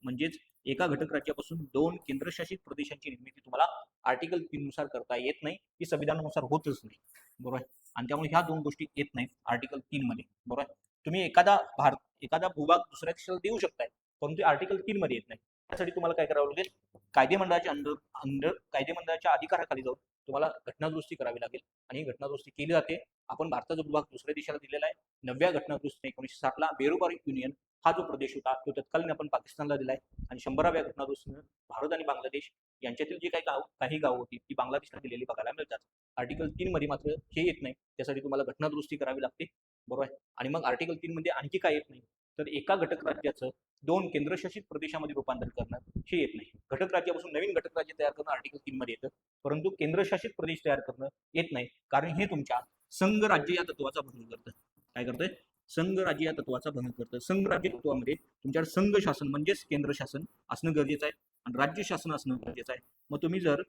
[SPEAKER 1] म्हणजेच एका घटक राज्यापासून 2 केंद्रशासित प्रदेशांची निर्मिती तुम्हाला आर्टिकल 3 नुसार करता येत नाही, ही संविधानानुसार होतच नाही. बरोबर. आणि त्यामुळे ह्या 2 गोष्टी येत नाहीत आर्टिकल 3 मध्ये. बरोबर. तुम्ही एखादा भूभाग दुसऱ्या देशाला देऊ शकताय, परंतु आर्टिकल 3 मध्ये येत नाही. त्यासाठी तुम्हाला काय करावं लागेल, कायदेमंडळाच्या अधिकाराखाली जाऊन तुम्हाला घटनादुरुस्ती करावी लागेल, आणि घटनादुरुस्ती केली जाते. आपण भारताचा भूभाग दुसऱ्या देशाला दिलेला आहे. 9व्या घटनादुरुस्तीने 1960 ला बेरोबारी युनियन हा जो प्रदेश होता तो तत्कालीन आपण पाकिस्तानला दिलाय, आणि 100व्या घटनादुरुस्तीने भारत आणि बांगलादेश यांच्यातील जी काही गावं होती ती बांगलादेशला दिलेली बघायला मिळतात. आर्टिकल 3 मध्ये मात्र हे येत नाही, त्यासाठी तुम्हाला घटनादुरुस्ती करावी लागते. बरोबर आहे. आणि मग आर्टिकल 3 मध्ये आणखी काय येत नाही, तर एका घटक राज्याचं 2 केंद्रशासित प्रदेशामध्ये रूपांतर करणं हे येत नाही. घटक राज्यापासून नवीन घटक राज्य तयार करणं आर्टिकल 3 मध्ये येतं, परंतु केंद्रशासित प्रदेश तयार करणं येत नाही, कारण हे तुमच्या संघ राज्य या तत्वाचा भंग करतं. काय करतंय, संघ राज्य या तत्वाचा भंग करतं. संघ राज्य तत्वामध्ये तुमच्याकडे संघ शासन म्हणजेच केंद्र शासन असणं गरजेचं आहे, आणि राज्य शासन असणं गरजेचं आहे. मग तुम्ही जर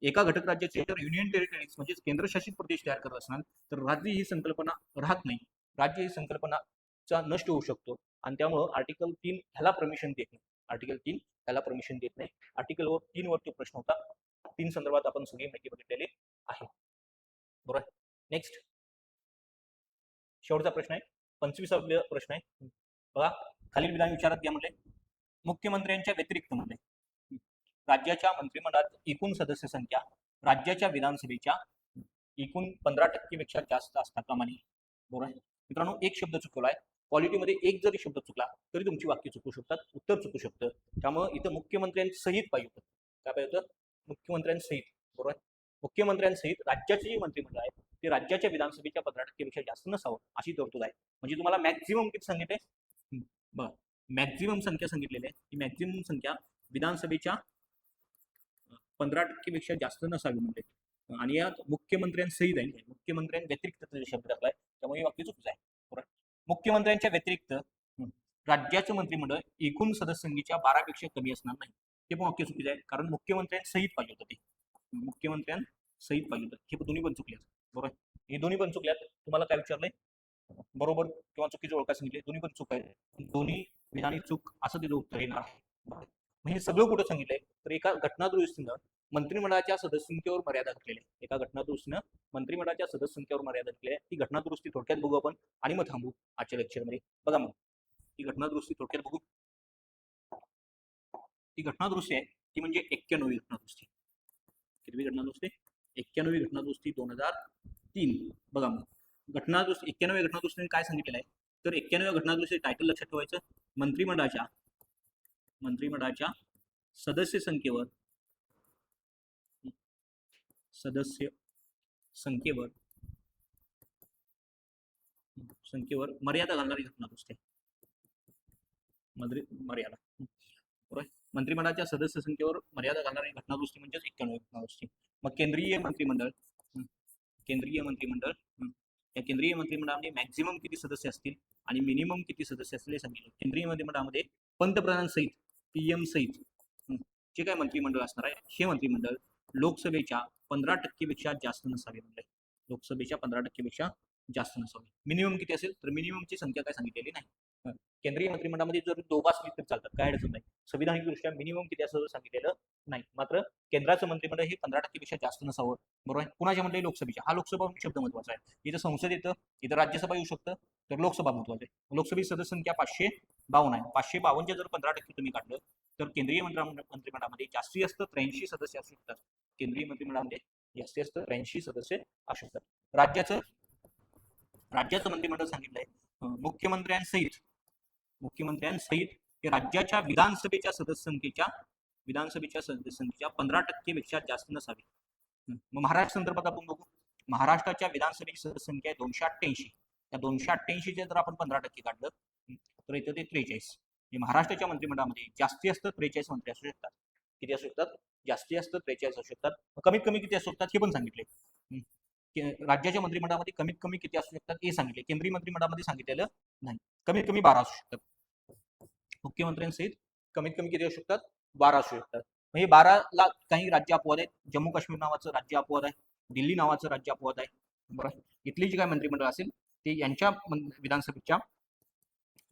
[SPEAKER 1] एका घटक राज्याचे युनियन टेरिटरीज म्हणजेच केंद्रशासित प्रदेश तयार करत असणार, तर राज्य ही संकल्पना राहत नाही, राज्य ही संकल्पनाचा नष्ट होऊ शकतो, आणि त्यामुळं आर्टिकल 3 ह्याला परमिशन देत नाही. आर्टिकल 3 ह्याला परमिशन देत नाही. आर्टिकल 3 वरती प्रश्न होता. 3 संदर्भात आपण सगळी माहिती बघितलेली आहे. बरोबर. नेक्स्ट शेवटचा प्रश्न आहे, 25वा प्रश्न आहे बघा. खालील विधान विचारात घ्या म्हणले, मुख्यमंत्र्यांच्या व्यतिरिक्त म्हणले राज्याच्या मंत्रिमंडळात एकूण सदस्य संख्या राज्याच्या विधानसभेच्या एकूण 15% पेक्षा जास्त असता कामा नये. बरोबर आहे. मित्रांनो, एक शब्द चुकवलाय, क्वालिटीमध्ये एक जरी शब्द चुकला तरी तुमची वाक्य चुकू शकतात, उत्तर चुकू शकतं. त्यामुळे इथं मुख्यमंत्र्यांसहित पाहिजे होतं. काय पाहिजे होतं, मुख्यमंत्र्यांसहित. बरोबर. मुख्यमंत्र्यांसहित राज्याचे जे मंत्रिमंडळ आहे ते राज्याच्या विधानसभेच्या 15% पेक्षा जास्त नसावं अशी तरतूद आहे. म्हणजे तुम्हाला मॅक्झिमम किती सांगितले, बघा मॅक्झिमम संख्या सांगितलेली आहे, ही मॅक्झिमम संख्या विधानसभेच्या 15% पेक्षा जास्त नसावी म्हणजे, आणि यात मुख्यमंत्र्यांसहित आहे, मुख्यमंत्र्यां व्यतिरिक्त शब्द टाकलाय, त्यामुळे वाक्य चुकीचं आहे. बरोबर. मुख्यमंत्र्यांच्या व्यतिरिक्त राज्याचं मंत्रिमंडळ एकूण सदस्यसंख्येच्या 12 पेक्षा कमी असणार नाही, ते पण वाक्य चुकीचं आहे, कारण मुख्यमंत्र्यांसहित पाहिजे होतं, ते मुख्यमंत्र्यांसहित पाहिजे होतं. हे दोन्ही पण चुकल्यात. बरोबर. हे दोन्ही पण चुकल्यात. तुम्हाला काय विचारलंय, बरोबर किंवा चुकीचं ओळखा सांगितले, दोन्ही पण चूक आहे, दोन्ही विधानी चूक असं तिचं उत्तर येणार आहे. हे सगळं कुठं सांगितलंय, तर एका घटनादुरुस्तीनं मंत्रिमंडळाच्या सदस्यसंख्येवर मर्यादा घातलेली आहे. एका घटनादुरुस्तीनं मंत्रिमंडळाच्या सदस्यसंख्येवर मर्यादा घातलेली आहे. ती घटनादुरुस्ती थोडक्यात बघू आपण, आणि मग थांबू आजच्या लेक्चरमध्ये. बघा मग ती घटनादुरुस्ती थोडक्यात बघू. ती घटनादुरुस्ती आहे ती म्हणजे 91वी घटनादुरुस्ती. कितवी घटनादुरुस्ती, 91वी घटनादुरुस्ती 2003. बघा मग घटनादुरुस्ती 91व्या घटनादुरुस्तीने काय सांगितलेलं आहे, तर 91व्या घटनादुरुस्ती टायटल लक्षात ठेवायचं, मंत्रिमंडळाच्या सदस्य संख्येवर सदस्य संख्येवर संख्येवर मर्यादा घालणारी घटनादुरुस्ती मर्यादा बरोबर. मंत्रिमंडळाच्या सदस्य संख्येवर मर्यादा घालणारी घटनादुरुस्ती म्हणजेच 91 घटनादुरुस्ती. मग केंद्रीय मंत्रिमंडळ केंद्रीय मंत्रिमंडळ या केंद्रीय मंत्रिमंडळामध्ये मॅक्झिमम किती सदस्य असतील आणि मिनिमम किती सदस्य असतील हे सांगितलं. केंद्रीय मंत्रिमंडळामध्ये पंतप्रधानांसहित पीएम सहित जे काय मंत्रिमंडळ असणार आहे हे मंत्रिमंडळ लोकसभेच्या 15% पेक्षा जास्त नसावे. म्हणजे लोकसभेच्या 15% पेक्षा जास्त नसावे. मिनिमम किती असेल तर मिनिममची संख्या काय सांगितलेली नाही. केंद्रीय मंत्रिमंडळामध्ये जर दोघं असतील तर चालतात, काय अडचण नाही. संविधानिक दृष्ट्या मिनिमम किती असं सांगितलेलं नाही. मात्र केंद्राचं मंत्रिमंडळ हे 15% पेक्षा जास्त नसावं. बरोबर आहे. कुणाच्या मंडळी लोकसभेच्या, हा लोकसभा शब्द महत्वाचा आहे. इथं संसद येतं, इथं राज्यसभा येऊ शकतं, तर लोकसभा महत्वाचं आहे. लोकसभेची सदस्य संख्या 552 आहे. 552 जर 15% तुम्ही काढलं तर केंद्रीय मंत्रिमंडळामध्ये जास्तीत जास्त 83 सदस्य असू शकतात. केंद्रीय मंत्रिमंडळामध्ये जास्तीत जास्त 83 सदस्य असू शकतात. राज्याचं मंत्रिमंडळ सांगितलंय मुख्यमंत्र्यांसहित हे राज्याच्या विधानसभेच्या सदस्य संख्येच्या 15% पेक्षा जास्त नसावी. मग महाराष्ट्र संदर्भात आपण बघू. महाराष्ट्राच्या विधानसभेची सदस्य संख्या आहे 288. त्या 288 जर आपण 15% काढलं तर इथं ते 43. महाराष्ट्राच्या मंत्रिमंडळामध्ये जास्तीत जास्त 43 मंत्री असू शकतात. किती असू शकतात? जास्तीत जास्त 43 असू शकतात. कमीत कमी किती असू शकतात हे पण सांगितले. राज्याच्या मंत्रिमंडळामध्ये कमीत कमी किती असू शकतात हे सांगितले. केंद्रीय मंत्रिमंडळामध्ये सांगितलेलं नाही. कमीत कमी 12 असू शकतात. मुख्यमंत्र्यांसहित कमीत कमी किती असू शकतात? 12 असू शकतात. म्हणजे 12ला काही राज्य अपवाद आहेत. जम्मू काश्मीर नावाचं राज्य अपवाद आहे, दिल्ली नावाचं राज्य अपवाद आहे. बरोबर. इथली जी काय मंत्रिमंडळ असेल ते यांच्या विधानसभेच्या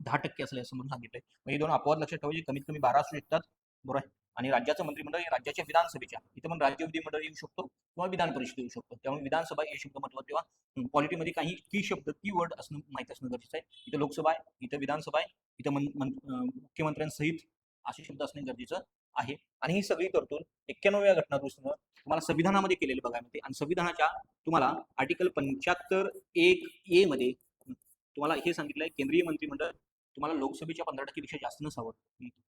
[SPEAKER 1] 10% असेल असं म्हणून सांगितलंय. म्हणजे दोन अपवाद लक्षात ठेवायचे. कमीत कमी 12 असू शकतात. बरोबर आहे. आणि राज्याचं मंत्रिमंडळ हे राज्याच्या विधानसभेच्या, इथं पण राज्य विधिमंडळ येऊ शकतो किंवा विधान परिषद येऊ शकतो. त्यामुळे विधानसभा हे शब्द महत्वाचे. तेव्हा पॉलिटीमध्ये काही की शब्द की वर्ड असणं माहिती असणं गरजेचं आहे. इथं लोकसभा आहे, इथं विधानसभा आहे, इथं मुख्यमंत्र्यांसहित असे शब्द असणे गरजेचं आहे. आणि ही सगळी तरतूद 91व्या घटनादुरुस्तीनं तुम्हाला संविधानामध्ये केलेली बघायला मिळते. आणि संविधानाच्या तुम्हाला आर्टिकल 75(1)A मध्ये तुम्हाला हे सांगितलंय, केंद्रीय मंत्रिमंडळ तुम्हाला लोकसभेच्या 15% पेक्षा जास्त नसावं.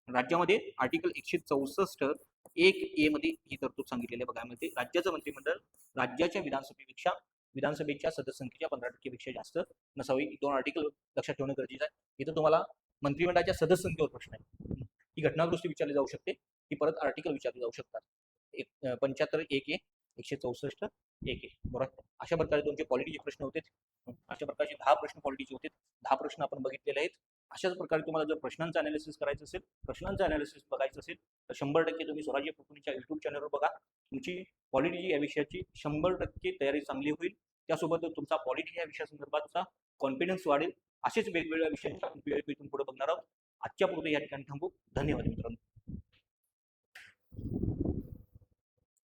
[SPEAKER 1] राज्यामध्ये आर्टिकल 164(1)A मध्ये ही तरतूद सांगितलेली बघायला मिळते. राज्याचं मंत्रिमंडळ राज्याच्या विधानसभेच्या सदस्य संख्येच्या 15% पेक्षा जास्त नसावी. 2 आर्टिकल लक्षात ठेवणं गरजेचं आहे. इथं तुम्हाला मंत्रिमंडळाच्या सदस्य संख्येवर प्रश्न आहे. ही घटनादुरुस्ती विचारली जाऊ शकते, ती परत आर्टिकल विचारली जाऊ शकतात. 75(1)A 164(1)A. बरोबर. अशा प्रकारे तुमचे पॉलिटीचे प्रश्न होते. अशा प्रकारचे 10 प्रश्न पॉलिटीचे होते. 10 प्रश्न आपण बघितलेले आहेत. अशाच प्रकारे तुम्हाला जर प्रश्नांचं अनालिसिस करायचं असेल, प्रश्नांचं अनालिसिस बघायचं असेल तर 100% तुम्ही स्वराज्य पुकुनीच्या YouTube चॅनलवर बघा. तुमची पॉलिटी या विषयाची 100% तयारी चांगली होईल. त्यासोबत तुमचा पॉलिटी या विषयासंदर्भातचा कॉन्फिडन्स वाढेल. असेच वेगवेगळ्या विषयांच्या आपण इथून पुढे बघणार आहोत. आजच्या पुरते या ठिकाणी थांबू. धन्यवाद मित्रांनो.